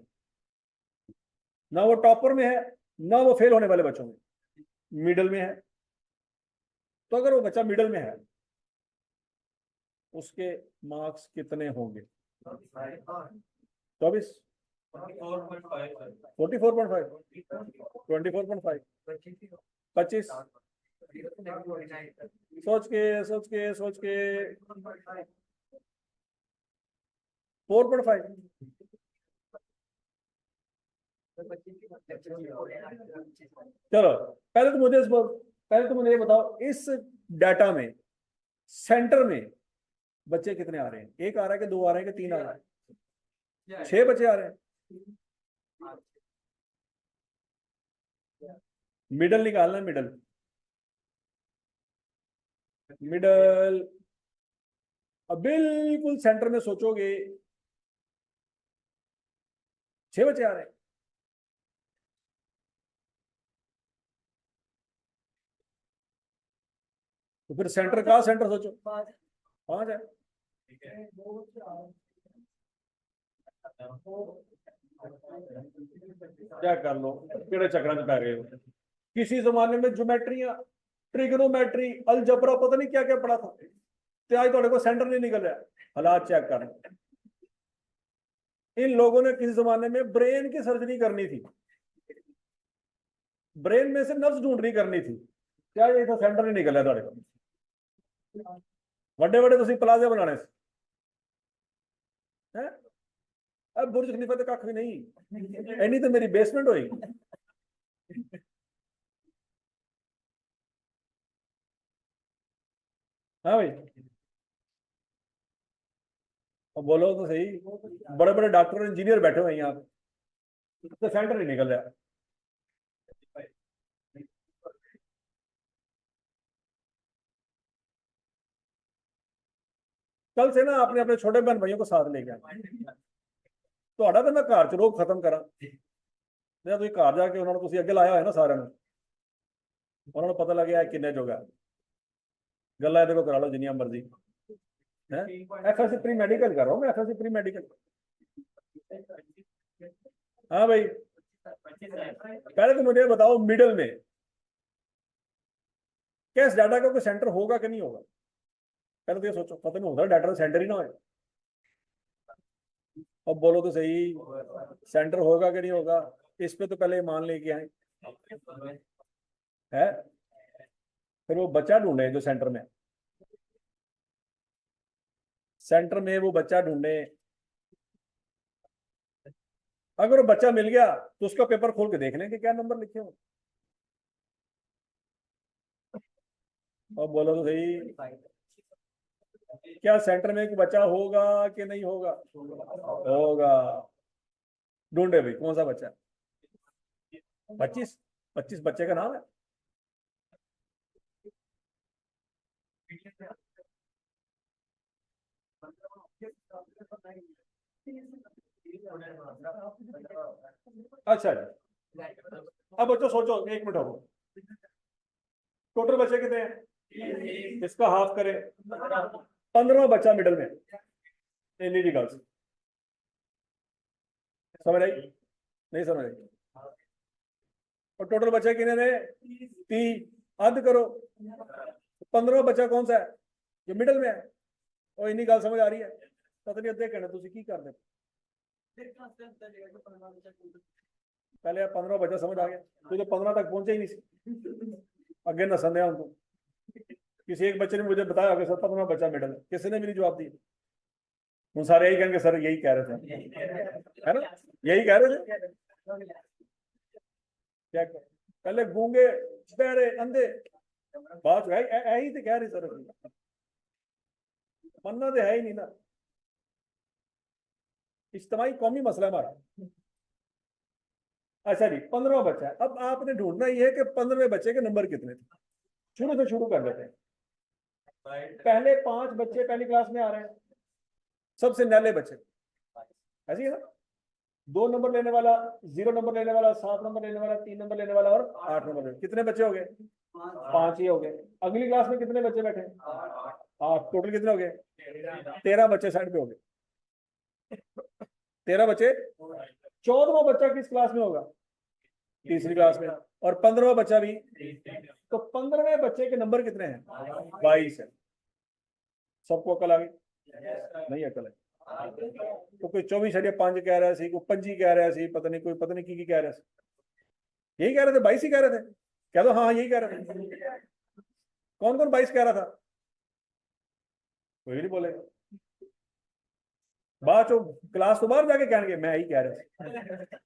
Speaker 1: ना वो टॉपर में है ना वो फेल होने वाले बच्चों में, मिडल में है, तो अगर वो बच्चा मिडल में है उसके मार्क्स कितने होंगे? 24, 44.5, 24.5, 25। सोच के सोच के सोच के 4.5। चलो पहले तो मुझे ये बताओ इस डाटा में सेंटर में बच्चे कितने आ रहे हैं? 1 आ रहा है कि 2 आ रहे हैं कि 3 आ रहा है? 6 बच्चे आ रहे हैं। मिडल निकालना है, मिडल। मिडल। अब बिल्कुल सेंटर में सोचोगे, 6 बच्चे आ रहे हैं। तो फिर सेंटर का सेंटर सोचो, 5 है। क्या कर लो, केड़े चक्कर में पै गए हो। किसी जमाने में ज्योमेट्रियां, ट्रिग्नोमेट्री, अलजबरा, पता नहीं क्या क्या पढ़ा था, तो आज थोड़े को सेंटर नहीं निकल रहा। हालात चेक कर। इन लोगों ने किसी जमाने में ब्रेन की सर्जरी करनी थी, ब्रेन में से नर्व्स ढूंढनी करनी थी, क्या ये तो सेंटर नहीं निकल रहा थोड़े को। बड़े बड़े तुम प्लाजे बनाने से हैं। अब बुर्ज खलीफा तो कख भी नहीं, एनी तो मेरी बेसमेंट होगी। हाँ भाई, अब बोलो तो सही, बड़े बड़े डॉक्टर और इंजीनियर बैठे हुए हैं यहाँ पे, तो सेंटर नहीं निकल रहा। कल से ना आपने अपने छोटे बहन भाइयों को साथ लेके आना। ਤੁਹਾਡਾ ਤਾਂ ਮੈਂ ਘਰ ਚ ਰੋਗ ਖਤਮ ਕਰਾਂ, ਜੇ ਤੁਸੀਂ ਘਰ ਜਾ ਕੇ ਉਹਨਾਂ ਨੂੰ ਤੁਸੀਂ ਅੱਗੇ ਲਾਇਆ ਹੋਇਆ ਨਾ ਸਾਰਿਆਂ ਨੂੰ, ਉਹਨਾਂ ਨੂੰ ਪਤਾ ਲੱਗਿਆ ਕਿੰਨੇ ਜੋਗਾ ਗੱਲਾਂ ਇਹਦੇ ਕੋਲ ਕਰਾ ਲਓ ਜਿੰਨੀਆਂ ਮਰਜ਼ੀ है। एफएससी प्री मेडिकल कर रहा हूँ मैं, एफएससी प्री मेडिकल। हाँ भाई, पहले तो मुझे बताओ मिडल में क्या इस डाटा का कोई सेंटर होगा कि नहीं होगा। पहले तो ये सोचो, पता नहीं होता डाटा सेंटर ही ना हो। अब बोलो तो सही, सेंटर होगा कि नहीं होगा। इस पे तो पहले मान लेके आए है, फिर वो बच्चा ढूंढे जो सेंटर में, सेंटर में वो बच्चा ढूंढे। अगर वो बच्चा मिल गया तो उसका पेपर खोल के देख लें कि क्या नंबर लिखे हो। अब बोलो तो सही, क्या सेंटर में एक बच्चा होगा कि नहीं होगा। होगा। ढूंढे भाई कौन सा बच्चा। 25, 25 बच्चे का नाम है। अच्छा जी, अब बच्चों सोचो, 1 मिनट हो। टोटल बच्चे कितने हैं, इसका हाफ करें, 15वां बच्चा मिडल में, एलईडी गर्ल्स। समझ आई नहीं समझ आई। और टोटल बच्चे कितने ने, 30। अद करो, 15वां बच्चा कौन सा है, जो मिडल में है। और इन्हीं गल समझ आ रही है, पता नहीं अद्धे कहना तुम की करते। पहले 15 बच्चा समझ आ गया, तो 15 तक पहुंचे ही नहीं, अगे नसन दिया उनको। किसी एक बच्चे ने मुझे बताया कि सर 15वां बच्चा मिडल है, किसी ने भी नहीं जवाब दिया। उन सारे यही कहेंगे सर यही कह रहे थे, है ना, यही कह रहे थे। क्या पहले गूंगे, बहरे, अंधे, बात यही तो कह रही सर, मनना तो है ही नहीं ना। इज्तिमाई कौमी मसला हमारा। अच्छा जी, 15वां बच्चा है। अब आपने ढूंढना ही है कि 15वें बच्चे के नंबर कितने थे। शुरू से शुरू कर देते हैं। पहले 5 बच्चे पहली क्लास में आ रहे हैं, सबसे नैले बच्चे, ऐसी है ना। 2 नंबर लेने वाला, 0 नंबर लेने वाला, 7 नंबर लेने वाला, 3 नंबर लेने वाला और 8 नंबर लेने। कितने बच्चे हो गए, 5 ही हो गए। अगली क्लास में कितने बच्चे बैठे, 8। टोटल कितने हो गए, 13 बच्चे साइड पे हो गए, 13 बच्चे। 14वां बच्चा किस क्लास में होगा, तीसरी क्लास में। और 15वां बच्चा भी, तो 15वें बच्चे के नंबर कितने हैं, 22 है। सबको अकल आ गई, नहीं अकल है तो कोई 24.5 कह रहा है, कोई 25 कह रहा है, पता नहीं की कह रहा है। यही कह रहे थे, 22 ही कह रहे थे, कह दो हाँ यही कह रहे थे। कौन कौन 22 कह रहा था, कोई नहीं बोलेगा। बाद चो क्लास तो बाहर जाके कहेंगे मैं ही कह रहा था।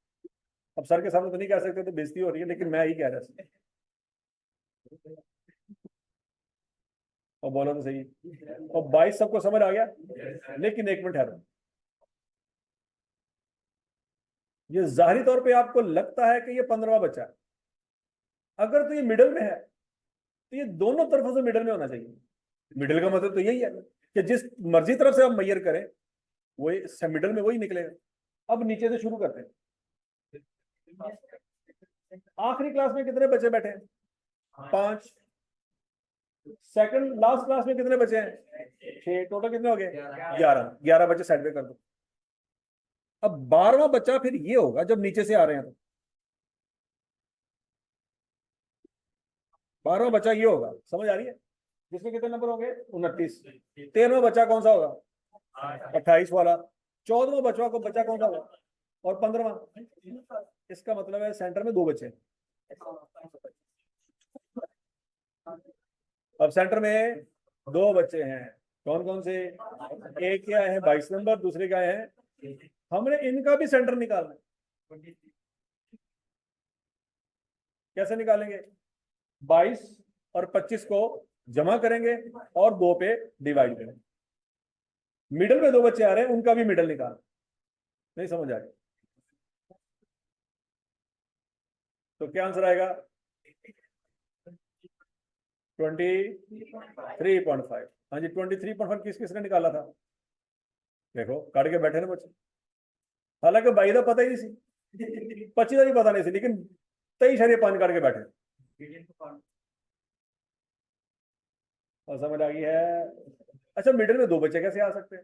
Speaker 1: अब सर के सामने तो नहीं कह सकते, तो बेइज्जती हो रही है, लेकिन मैं ही कह रहा था। और बोलो तो सही, और 22 सबको समझ आ गया। लेकिन 1 मिनट है, ये जाहिरी तौर पे आपको लगता है कि ये 15वां बच्चा है। अगर तो ये मिडल में है, तो ये दोनों तरफों से मिडल में होना चाहिए। मिडिल का मतलब तो यही है कि जिस मर्जी तरफ से आप मैयर करें वही मिडिल में वही निकलेगा। अब नीचे से शुरू करते हैं। आखिरी क्लास में कितने बच्चे बैठे हैं? 5। सेकंड लास्ट क्लास में कितने बचे हैं? 6। टोटल कितने हो गए? 11। 11 बच्चे साइड पे कर दो। अब 12वां बच्चा फिर ये होगा जब नीचे से आ रहे हैं तो 12वां बच्चा ये होगा, समझ आ रही है? जिसमें कितने नंबर होंगे? 29। 13वां बच्चा कौन सा होगा? 28 वाला। 14वां बच्चा कौन सा होगा? और 15वां। इसका मतलब है सेंटर में 2 बच्चे हैं। अब सेंटर में 2 बच्चे हैं, कौन कौन से? एक क्या है 22 नंबर, दूसरे क्या है? हमने इनका भी सेंटर निकालना है। कैसे निकालेंगे? 22 और 25 को जमा करेंगे और 2 पे डिवाइड करेंगे। मिडल में 2 बच्चे आ रहे हैं, उनका भी मिडल निकाल। नहीं समझ आ रही तो क्या आंसर आएगा? 23.5। हाँ जी, 23.5 किसने निकाला था? देखो काट के बैठे ना बच्चे। हालांकि बाई का पता ही नहीं सी, 25 का भी पता नहीं सी, लेकिन 23.5 काट के बैठे। और समझ आ गई है? अच्छा, मिडिल में 2 बच्चे कैसे आ सकते हैं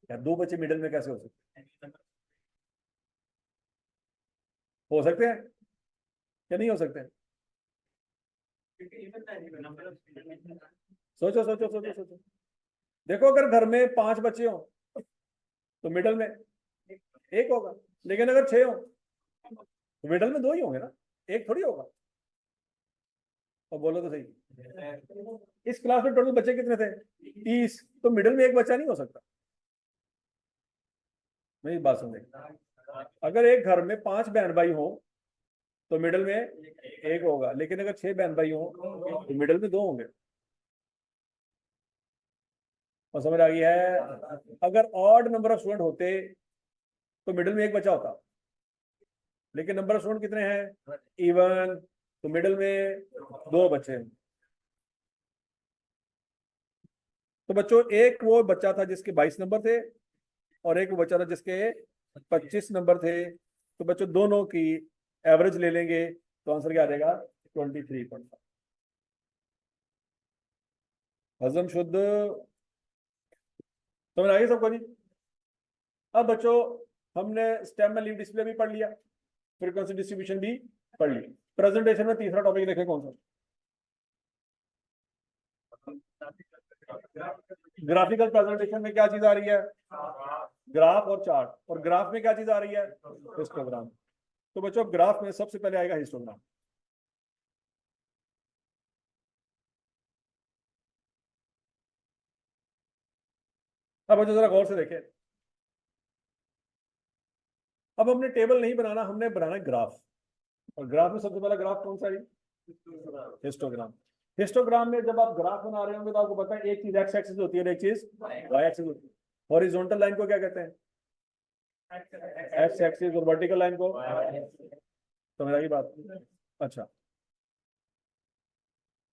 Speaker 1: यार? 2 बच्चे मिडिल में कैसे हो सकते हैं? हो सकते हैं या नहीं हो सकते हैं? सोचो सोचो सोचो सोचो। देखो अगर घर में 5 बच्चे हो तो मिडल में 1 होगा, लेकिन अगर 6 हो तो मिडल में 2 ही होंगे ना, 1 थोड़ी होगा। और बोलो तो सही, इस क्लास में टोटल बच्चे कितने थे? 30। तो मिडिल में 1 बच्चा नहीं हो सकता। मेरी बात सुन, अगर एक घर में 5 बहन भाई हो तो मिडिल में 1 होगा, लेकिन अगर 6 बहन भाई हो तो मिडिल में 2 होंगे। और समझ आ गई है? अगर ऑड नंबर ऑफ स्टूडेंट होते तो मिडिल में 1 बच्चा होता, लेकिन नंबर ऑफ स्टूडेंट कितने हैं? इवन। तो मिडिल में 2 बच्चे हैं। तो बच्चों एक वो बच्चा था जिसके 22 नंबर थे और एक वो बच्चा था जिसके 25 नंबर थे। तो बच्चों दोनों की एवरेज ले लेंगे तो आंसर क्या आ जाएगा? 23.5। हजम शुद्ध समझ आ गई सबको जी? अब बच्चों हमने स्टेम में लीव डिस्प्ले भी पढ़ लिया, फ्रीक्वेंसी डिस्ट्रीब्यूशन भी पढ़ ली। प्रेजेंटेशन में तीसरा टॉपिक देखें कौन सा? ग्राफिकल प्रेजेंटेशन में क्या चीज आ रही है? ग्राफ और चार्ट। और ग्राफ में क्या चीज आ रही है? हिस्टोग्राम। तो बच्चों ग्राफ में सबसे पहले आएगा हिस्टोग्राम। अब बच्चों जरा गौर से देखें। अब हमने टेबल नहीं बनाना, हमने बनाना है ग्राफ। और ग्राफ में सबसे पहला ग्राफ कौन सा है? हिस्टोग्राम। हिस्टोग्राम में जब आप ग्राफ बना रहे होंगे तो आपको पता है एक चीज एक्स एक्सिस होती है और एक चीज वाई एक्सिस होती है। हॉरिजॉन्टल लाइन को क्या कहते हैं? X axis. और वर्टिकल लाइन को? समझ आई बात? अच्छा,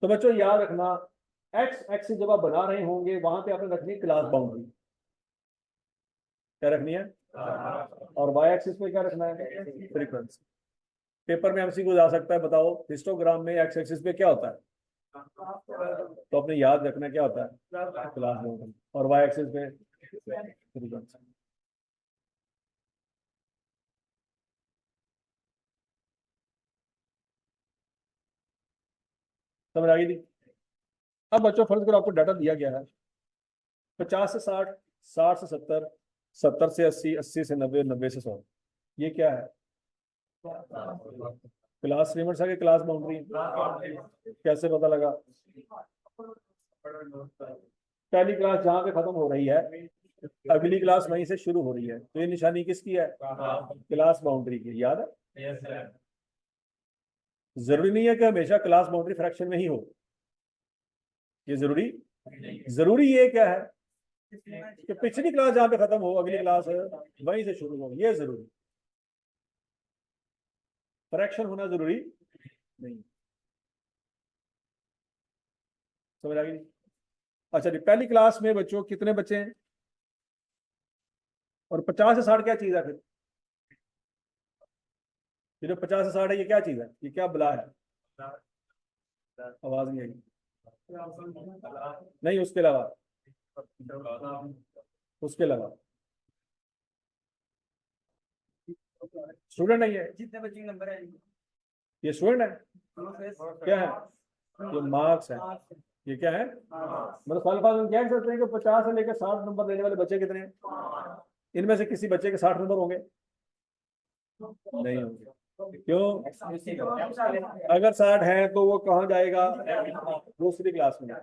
Speaker 1: तो बच्चों याद रखना, एक्स एक्सिस जब आप बना रहे होंगे वहां पे आपने रखनी है क्लास बाउंड्री। क्या रखनी है? और वाई एक्सिस पे क्या रखना है? फ्रीक्वेंसी। पेपर में एमसीक्यू आ सकता है, बताओ हिस्टोग्राम में एक्स एक्सिस पे क्या होता है? तो अपने याद रखना क्या होता है? Class boundary. और वाई एक्सिस पे फ्रीक्वेंसी। समझ आ गई थी? अब बच्चों फर्ज करो आपको डाटा दिया गया है 50 से 60, 60 से 70, 70 से 80, 80 से 90, 90 से 100। ये क्या है? क्लास लिमिट्स आगे क्लास बाउंड्री। कैसे पता लगा? पहली क्लास जहां पे खत्म हो रही है अगली क्लास वहीं से शुरू हो रही है, तो ये निशानी किसकी है? क्लास बाउंड्री की। याद है? जरूरी नहीं है कि हमेशा क्लास बाउंड्री फ्रैक्शन में ही हो, ये जरूरी जरूरी ये क्या है कि पिछली क्लास जहां पे खत्म हो अगली क्लास वहीं से शुरू हो, ये जरूरी। फ्रैक्शन होना जरूरी नहीं। समझ आ गई? अच्छा जी, पहली क्लास में बच्चों कितने बच्चे हैं? और 50 से 60 क्या चीज है फिर? ये जो 50 से 60 है, ये क्या चीज है? ये क्या बला है? आवाज नहीं आई। नहीं, उसके अलावा, उसके अलावा स्टूडेंट नहीं है?
Speaker 2: जितने बच्चे नंबर है
Speaker 1: ये स्टूडेंट है? क्या है? ये मार्क्स है। ये क्या है? मतलब सवाल में क्या कह सकते हैं कि 50 से लेकर 60 नंबर लेने वाले बच्चे कितने हैं? इनमें से किसी बच्चे के 60 नंबर होंगे? नहीं होंगे। क्यों? अगर 60 है तो वो कहाँ जाएगा? दूसरी क्लास में।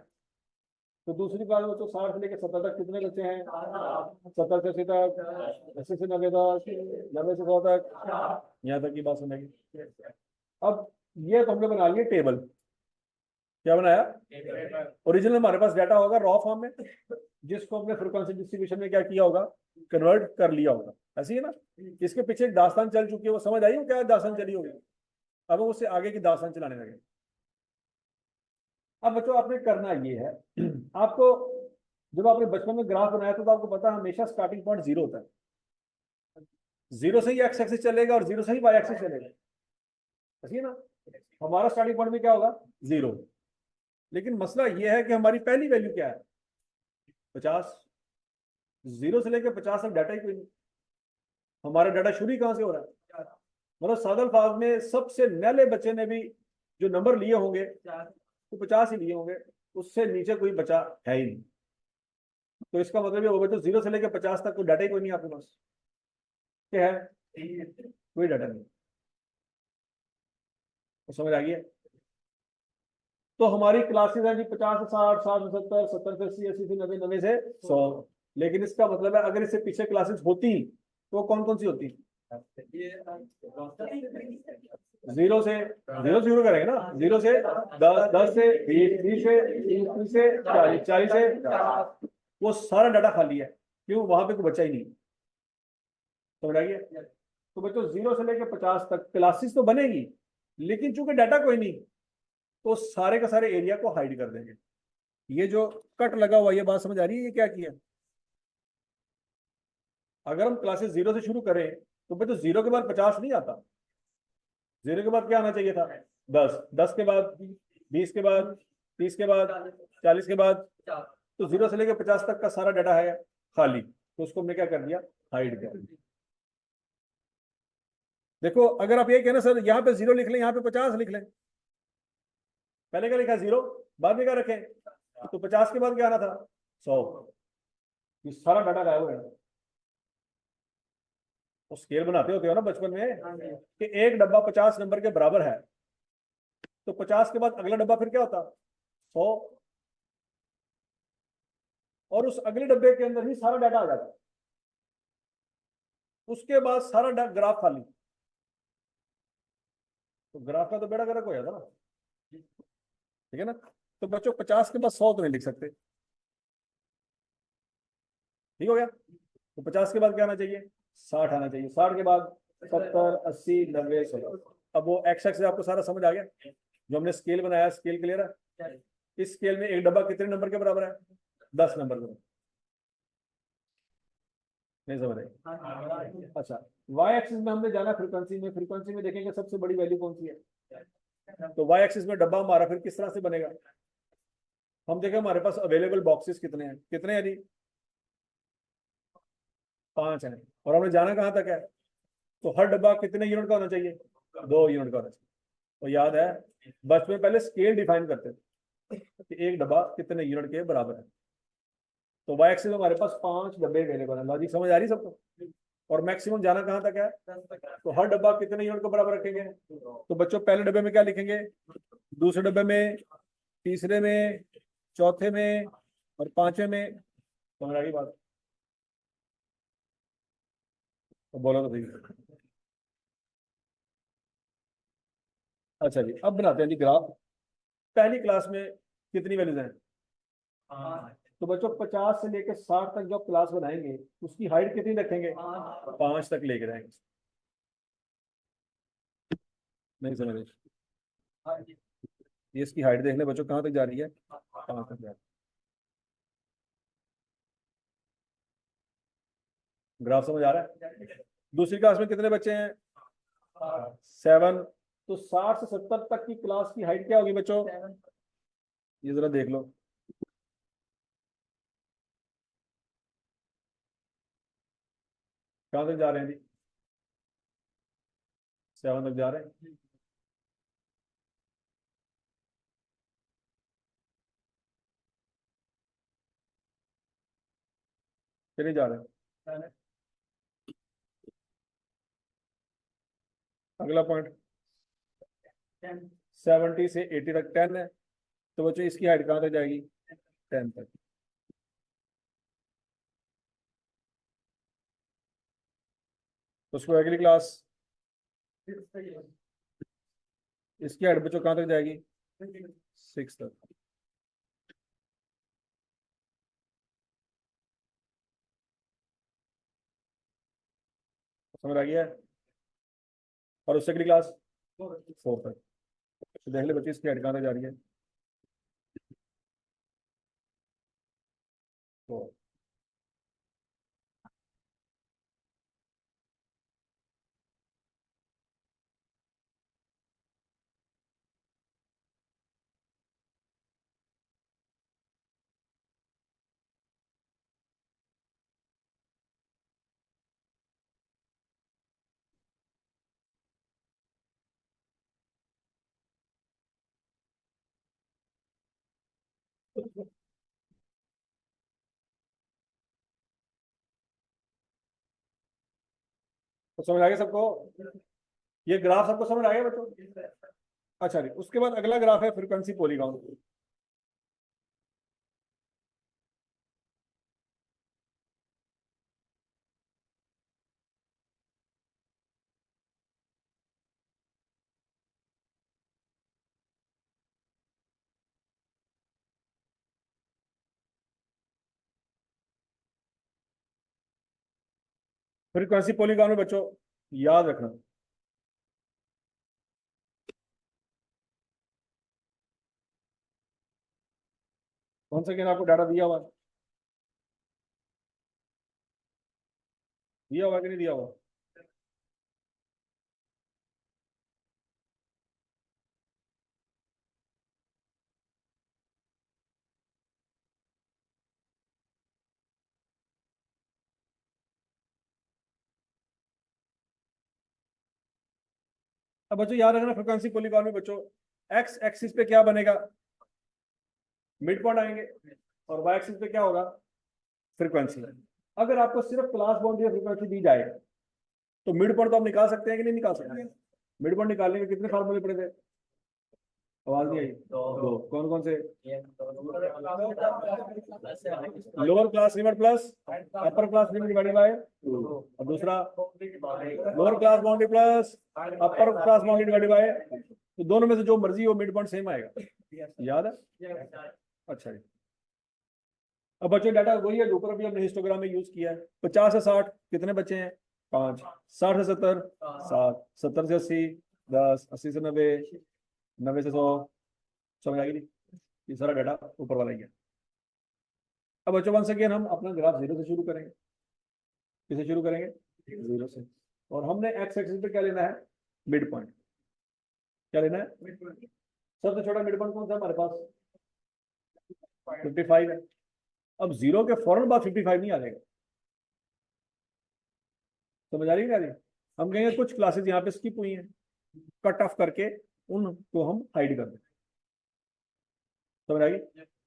Speaker 1: तो दूसरी क्लास में तो 60 से लेकर 70 तक कितने बच्चे हैं? 70 से 80 तक, 80 से 90 तक, 90 से 100 तक, यहाँ तक की बात सुनेगी। अब ये तो हमने बना लिया टेबल। क्या बनाया? ओरिजिनल हमारे पास डाटा होगा रॉ फॉर्म में, जिसको हमने फ्रीक्वेंसी डिस्ट्रीब्यूशन में क्या किया होगा? कन्वर्ट कर लिया होगा। ऐसी है ना? इसके पीछे एक दास्तान चल चुकी है, वो समझ आई हो क्या दास्तान चली होगी? अब हम उससे आगे की दास्तान चलाने लगे। अब बच्चों आपने करना ये है, आपको जब आपने बचपन में ग्राफ बनाया था तो आपको पता है हमेशा स्टार्टिंग पॉइंट 0 होता है। 0 से ही एक्स एक्सिस चलेगा और 0 से ही वाई एक्सिस चलेगा। ऐसी है ना? हमारा स्टार्टिंग पॉइंट में क्या होगा? 0। लेकिन मसला यह है कि हमारी पहली वैल्यू क्या है? 50। 0 से लेकर 50 तक डाटा ही कोई नहीं। हमारा डाटा शुरू ही कहां से हो रहा है? मतलब सादल अल्फाज में सबसे नहले बच्चे ने भी जो नंबर लिए होंगे तो 50 ही लिए होंगे, उससे नीचे कोई बचा है ही नहीं। तो इसका मतलब ये होगा, तो 0 से लेकर 50 तक कोई डाटा ही कोई नहीं आपके पास। क्या है? कोई डाटा नहीं। तो समझ आ गया? तो हमारी क्लासेस हैं जी 50 से 60, 60 से 70, 70 से 80, 80 से 90, 90 से 100। लेकिन इसका मतलब है अगर इससे पीछे क्लासेस होती तो कौन कौन सी होती? 0 से 0 शुरू करेंगे ना, 0 से 10, 10 से 20, 20 से 30 से 40, 40 से 50। वो सारा डाटा खाली है। क्यों? वहां पे कोई बचा ही नहीं। समझ आ गया? तो बच्चों 0 से लेकर 50 तक क्लासेस तो बनेगी, लेकिन चूंकि डाटा कोई नहीं तो सारे का सारे एरिया को हाइड कर देंगे। ये जो कट लगा हुआ, ये बात समझ आ रही है? ये क्या किया? अगर हम क्लासेस 0 से शुरू करें तो भाई तो 0 के बाद 50 नहीं आता। 0 के बाद क्या आना चाहिए था? 10, 10 के बाद 20 के बाद 30 के बाद 40 के बाद। तो 0 से लेकर 50 तक का सारा डाटा है खाली, तो उसको हमने क्या कर दिया? हाइड कर दिया। देखो, अगर आप ये कहना सर यहाँ पे 0 लिख लें, यहाँ पे 50 लिख लें, पहले क्या लिखा? 0, बाद में क्या रखें? तो 50 के बाद क्या आना था? 100। ये सारा डाटा गायब हो गया। तो स्केल बनाते होते हो ना बचपन में कि एक डब्बा 50 नंबर के बराबर है, तो 50 के बाद अगला डब्बा फिर क्या होता? 100। और उस अगले डब्बे के अंदर ही सारा डाटा आ जाता। उसके बाद सारा ग्राफ खाली। तो ग्राफ का तो बेड़ा गर्क हो जाता ना। ठीक है ना? तो बच्चों 50 के बाद 100 तो नहीं लिख सकते। ठीक हो गया? तो 50 के बाद क्या आना चाहिए? 60 आना चाहिए। 60 के बाद 70, 80, 90, 100। अब वो एक्स एक्स आपको सारा समझ आ गया? जो हमने स्केल बनाया, स्केल क्लियर है? इस स्केल में एक डब्बा कितने नंबर के बराबर है? 10 नंबर के। नहीं समझ रहे? अच्छा, वाई एक्सिस में हमने जाना फ्रीक्वेंसी में। फ्रीक्वेंसी में देखेंगे सबसे बड़ी वैल्यू कौन सी है। तो वाई एक्सिस में डब्बा हमारा फिर किस तरह से बनेगा? हम देखें हमारे पास अवेलेबल बॉक्सेस कितने हैं? कितने हैं जी? 5 हैं। और हमने जाना कहाँ तक है? तो हर डब्बा कितने यूनिट का होना चाहिए? 2 यूनिट का होना चाहिए। तो याद है बचपन में पहले स्केल डिफाइन करते थे कि एक डब्बा कितने यूनिट के बराबर है। तो वाई एक्सिस में हमारे पास 5 डब्बे अवेलेबल है। लॉजिक समझ आ रही सबको? और मैक्सिमम जाना कहाँ तक है? तो हर डब्बा कितने यूनिट को बराबर रखेंगे? तो बच्चों पहले डब्बे में क्या लिखेंगे? दूसरे डब्बे में, तीसरे में, चौथे में और 5वें में। समझ आ गई बात? तो बोलो तो सही। अच्छा जी, अब बनाते हैं जी ग्राफ। पहली क्लास में कितनी वैल्यूज हैं? तो बच्चों 50 से लेकर 60 तक जब क्लास बनाएंगे उसकी हाइट कितनी रखेंगे? 5 तक लेके जाएंगे। नहीं समझ रहे? ये इसकी हाइट देख ले बच्चों, कहाँ तक जा रही है, 5 तक जा रही है। ग्राफ समझ आ रहा है। दूसरी क्लास में कितने बच्चे हैं, 7। तो 60 से 70 तक की क्लास की हाइट क्या होगी बच्चों, ये जरा देख लो, कहाँ तक जा रहे हैं जी, 7 तक जा रहे हैं। चलिए जा रहे हैं। अगला पॉइंट, 70 से 80 तक 10 है, तो बच्चों इसकी हाइट कहाँ तक जाएगी, 10 तक। तो उसको अगली क्लास, इसकी हाइट बच्चों कहाँ तक जाएगी, 6 तक। समझ आ गया है। और उससे अगली क्लास 4 तक। तो देख ले बच्चे इसकी हाइट कहाँ तक जा रही है, 4। तो समझ आ गया सबको, ये ग्राफ सबको समझ आ गया बच्चों। अच्छा जी, उसके बाद अगला ग्राफ है फ्रीक्वेंसी पॉलीगॉन। फ्रीक्वेंसी पॉलीगॉन में बच्चों याद रखना, कौन सा गेन आपको डाटा दिया हुआ कि नहीं दिया हुआ। अब बच्चों याद रखना, फ्रीक्वेंसी पॉलीगॉन में बच्चों एक्स एक्सिस पे क्या बनेगा, मिड पॉइंट आएंगे, और वाई एक्सिस पे क्या होगा, फ्रीक्वेंसी। अगर आपको सिर्फ क्लास बाउंड्री या फ्रीक्वेंसी दी जाए तो मिड पॉइंट तो आप निकाल सकते हैं कि नहीं निकाल सकते हैं। मिड पॉइंट निकालने के कितने फार्मूले पड़े थे, आवाज नहीं आई, दो। कौन कौन से, lower class limit plus upper class limit divided by 2, और दूसरा lower class boundary plus upper class boundary divided by, तो दोनों में से जो मर्जी हो मिड पॉइंट सेम आएगा, याद है। अच्छा जी, अब बच्चों डाटा वही है जो ऊपर अभी हमने हिस्टोग्राम में यूज किया है। 50 से 60 कितने बच्चे हैं, 5। 60 से 70 7, 70 से 80 10, 80 से 90, 90 से 100। समझ आ गई, ये सारा डाटा ऊपर वाला ही है। अब बच्चों वंस अगेन हम अपना ग्राफ 0 से शुरू करेंगे। किसे शुरू करेंगे, 0 से। और हमने एक्स एक्सिस पे क्या लेना है, मिड पॉइंट। क्या लेना है, सबसे छोटा मिड पॉइंट कौन सा हमारे पास, 55 है। अब 0 के फौरन बाद 55 नहीं आ जाएगा। समझ आ रही है, हम कहेंगे कुछ क्लासेस यहाँ पे स्किप हुई हैं, कट ऑफ करके उनको हम हाइड कर दें। समझ आ गई।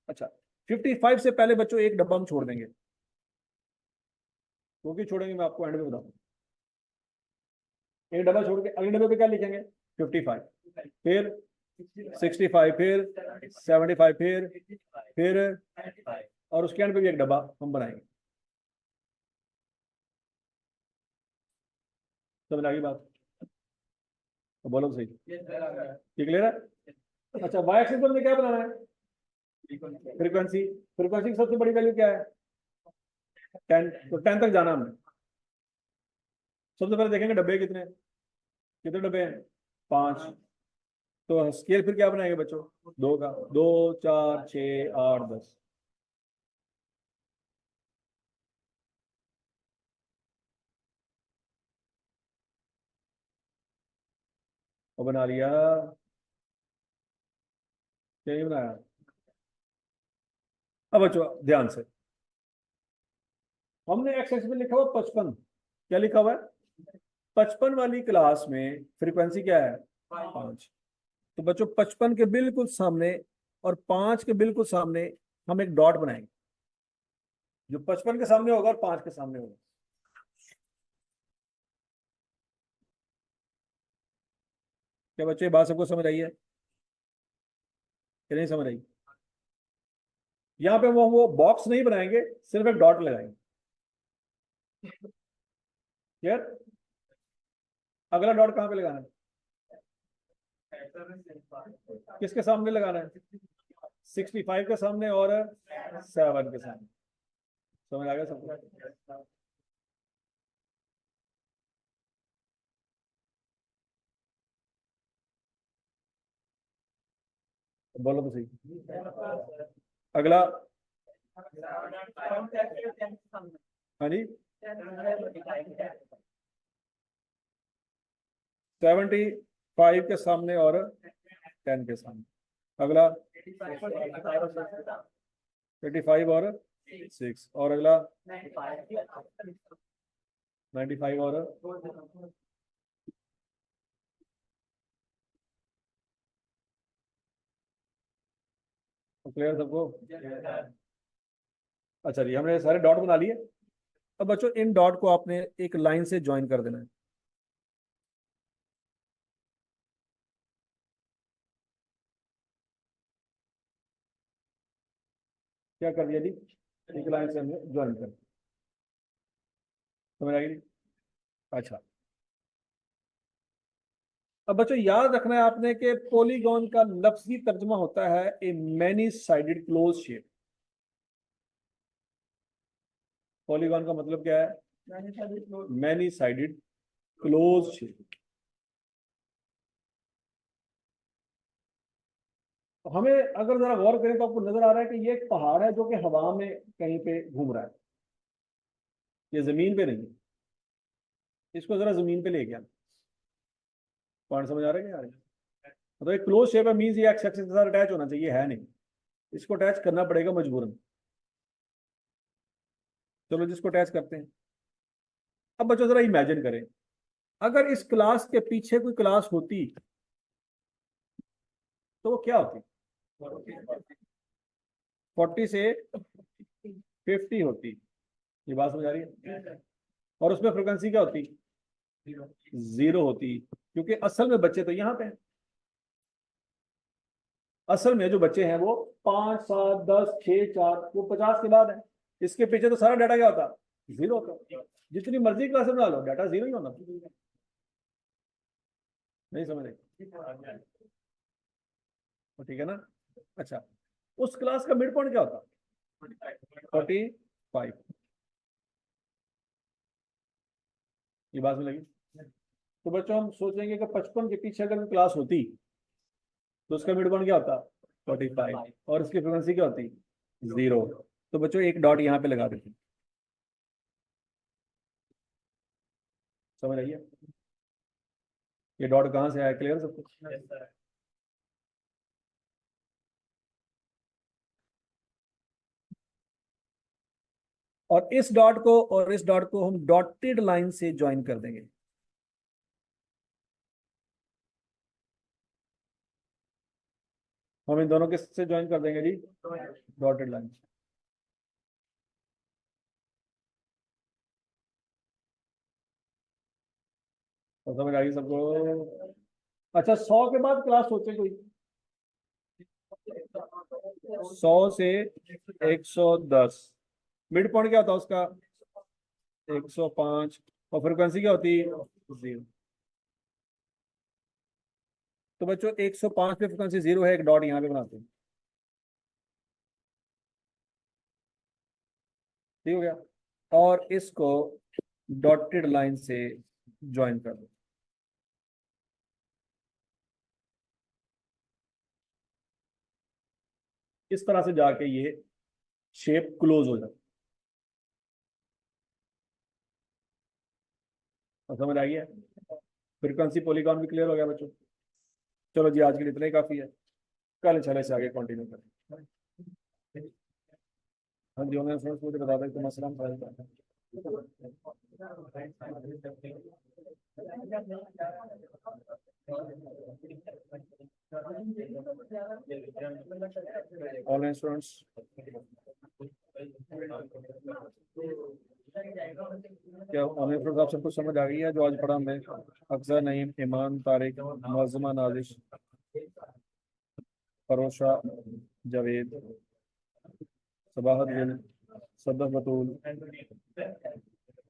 Speaker 1: अच्छा, 55 से पहले बच्चों एक डब्बा हम छोड़ देंगे, क्योंकि छोड़ेंगे मैं आपको एंड में बताऊंगा। एक डब्बा छोड़ के अगले डब्बे पे क्या लिखेंगे, 55, फिर 65, फिर 75, फिर और उसके एंड पे भी एक डब्बा हम बनाएंगे। समझ आ गई बात, तो बोलो सही, ये क्लियर है। अच्छा, वाई एक्सिस पर हमें क्या बनाना है, फ्रीक्वेंसी। फ्रीक्वेंसी की सबसे बड़ी वैल्यू क्या है, 10। तो 10 तक जाना हमने। सबसे पहले देखेंगे डब्बे कितने, कितने डब्बे हैं, 5। तो स्केल फिर क्या बनाएंगे बच्चों? 2 का, 2 4 6 8 10। वो बना लिया, क्या नहीं बनाया? अब बच्चों ध्यान से, हमने एक्स एक्स में लिखा हुआ 55, क्या लिखा हुआ है? 55 वाली क्लास में फ्रीक्वेंसी क्या है? 5। तो बच्चों 55 के बिल्कुल सामने और 5 के बिल्कुल सामने हम एक डॉट बनाएंगे, जो 55 के सामने होगा और 5 के सामने होगा। क्या बच्चों ये बात सबको समझ आई है कि नहीं समझ आई? यहाँ पे वो बॉक्स नहीं बनाएंगे, सिर्फ एक डॉट लगाएंगे। क्लियर? अगला डॉट कहाँ पे लगाना है? किसके सामने लगाना है? 65 के सामने और 7 के सामने। समझ आ गया सबको? बोलो तो सही। अगला, हाँ जी, 75 के सामने और 10 के सामने। अगला 85 और 6, और अगला 95 और, क्लियर सबको? अच्छा जी, हमने सारे डॉट बना लिए। अब बच्चों इन डॉट को आपने एक लाइन से ज्वाइन कर देना है। क्या कर दिया जी? एक लाइन से हमने ज्वाइन कर, समझ आ गई? अच्छा, अब बच्चों याद रखना है आपने कि पॉलीगॉन का लफ्जी तर्जमा होता है ए many sided close shape. Polygon का मतलब क्या है? Many sided close shape. हमें अगर जरा गौर करें तो आपको नजर आ रहा है कि ये एक पहाड़ है जो कि हवा में कहीं पे घूम रहा है, ये जमीन पे नहीं है। इसको जरा जमीन पे ले गया, पॉइंट समझ आ रहा है क्या यार? मतलब एक क्लोज शेप है, मींस ये एक्स एक्सिस के साथ अटैच होना चाहिए, है नहीं। इसको अटैच करना पड़ेगा मजबूरन। चलो जिसको अटैच करते हैं। अब बच्चों जरा इमेजिन करें, अगर इस क्लास के पीछे कोई क्लास होती तो वो क्या होती? 40 से 50 होती। ये बात समझ आ रही है? और उसमें फ्रिक्वेंसी क्या होती? 0 होती, क्योंकि असल में बच्चे तो यहाँ पे हैं। असल में जो बच्चे हैं वो 5 7 10 6 4, वो 50 के बाद है। इसके पीछे तो सारा डाटा क्या होता? 0 होता। जितनी मर्जी क्लास बना लो, डाटा 0 ही होना। नहीं समझ रहे? तो ठीक है ना? अच्छा, उस क्लास का मिड पॉइंट क्या होता? 45। ये बात में लगी? तो बच्चों हम सोचेंगे कि 55 के पीछे अगर क्लास होती तो उसका मिड पॉइंट क्या होता? 45। और इसकी फ्रिक्वेंसी क्या होती? 0। तो बच्चों एक डॉट यहाँ पे लगा देते। समझ आइए? ये डॉट कहाँ से आया? क्लियर सब कुछ? और इस डॉट को और इस डॉट को हम डॉटेड लाइन से ज्वाइन कर देंगे। हम इन दोनों के से ज्वाइन कर देंगे जी, डॉटेड लाइन। तो समझ आ गई सबको? अच्छा, 100 के बाद क्लास सोचे कोई? 100 से 110, मिड पॉइंट क्या होता है उसका? 105। और फ्रिक्वेंसी क्या होती? 0। तो बच्चों 105 पे फ्रिक्वेंसी 0 है, एक डॉट यहाँ पे बनाते हैं। ठीक हो गया? और इसको डॉटेड लाइन से ज्वाइन कर दो। इस तरह से जाके ये शेप क्लोज हो जाती है। समझ आ गया? फ्रीक्वेंसी पॉलीगॉन भी क्लियर हो गया बच्चों? चलो जी, आज के लिए इतना ही काफी है। कल इंशाल्लाह से आगे कंटिन्यू करें। हाँ जी, ऑनलाइन फ्रेंड्स मुझे बता दें तो मसला ऑनलाइन स्टूडेंट्स क्या ऑनलाइन फ्रेंड्स आप सबको समझ आ गई है जो आज पढ़ा हमने? अफजल, नईम, ईमान, तारिक, मुअज़्ज़मा, नाजिश, फरोशा, जावेद, सबाहत, सदफ, बतूल,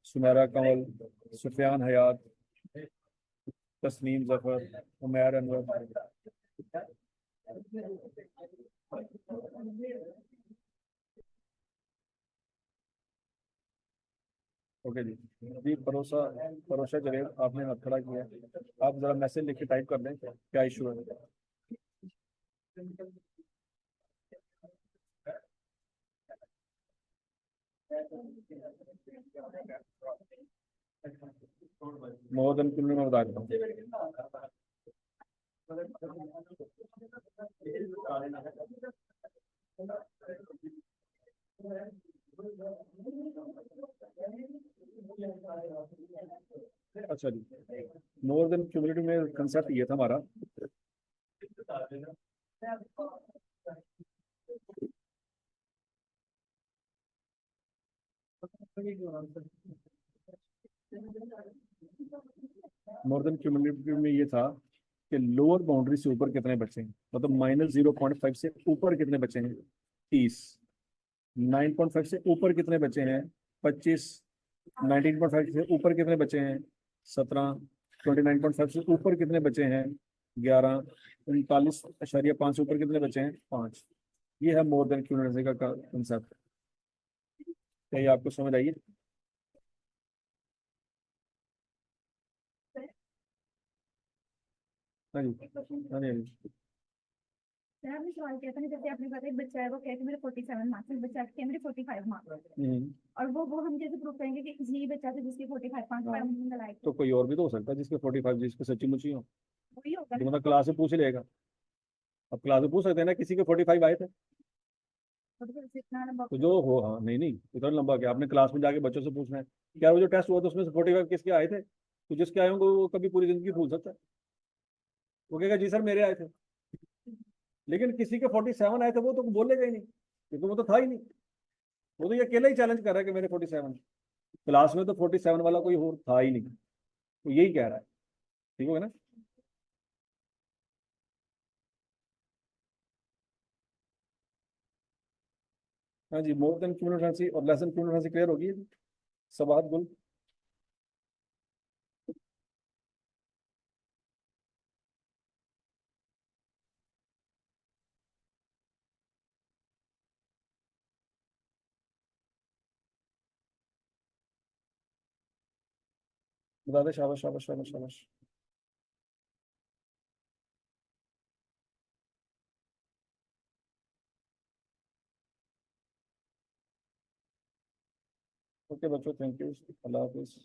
Speaker 1: सुमेरा, कमल, सुफियान, हयात, तस्नीम, जफर, उमैर, अनवर। ओके जी। जी परोसा, परोसा जवेद, आपने हाथ खड़ा किया है। आप जरा मैसेज लिख के टाइप कर दें क्या इशू है। मोहम्मद कुल्लू में बता देता हूँ। अच्छा जी, मोर देन क्यूमुलेटिव में कंसेप्ट ये था हमारा। मोर देन क्यूमुलेटिव में ये था कि लोअर बाउंड्री से ऊपर कितने बचे हैं, मतलब -0.5 से ऊपर कितने बचे हैं 30, 9.5 से ऊपर कितने बचे हैं 25, 19.5 से ऊपर कितने बचे हैं 17, 29.5 से ऊपर कितने बचे हैं 11, 39.5 से ऊपर कितने बचे हैं 5। ये है मोर देन क्यूमुलेटिव का कंसेप्ट। क्या ये आपको समझ आइए? हाँ जी, हाँ जी, हाँ जी।
Speaker 2: सर आपने सवाल किया था ना, जैसे आपने कहा था एक बच्चा है वो कहे कि मेरे 47 मार्क्स, एक बच्चा कहे मेरे 45 मार्क्स, और वो हम कैसे प्रूव करेंगे कि यही बच्चा था जिसके 45 मार्क्स लाए?
Speaker 1: तो कोई और भी तो हो सकता है जिसके 45, जिसके सच्ची मुची हो।
Speaker 2: वही होगा
Speaker 1: तो
Speaker 2: ना।
Speaker 1: मतलब क्लास में पूछ लेगा। अब क्लास में पूछ सकते हैं ना किसी के 45 आए थे।
Speaker 2: तो फिर इतना लंबा
Speaker 1: तो जो हो, हाँ नहीं नहीं, इतना लंबा क्या, आपने क्लास में जाके बच्चों से पूछना है क्या वो जो टेस्ट हुआ था उसमें से 45 किसके आए थे। तो जिसके आए होंगे वो कभी पूरी जिंदगी भूल सकता है। वो कहेगा जी सर मेरे आए थे। लेकिन किसी के 47 आए थे वो तो बोलेगा ही नहीं, क्योंकि वो तो था ही नहीं। वो तो ये अकेला ही चैलेंज कर रहा है कि मेरे 47। क्लास में तो 47 वाला कोई और था ही नहीं, तो यही कह रहा है। ठीक होगा ना? हाँ जी, मोर देन क्यूमुलेटिव और लेस देन क्यूमुलेटिव क्लियर होगी जी। सबाहत गुल। बता दे, शाबाश शाबाश शाबाश शाबाश। ओके बच्चों, थैंक यू, अल्लाह हाफिज।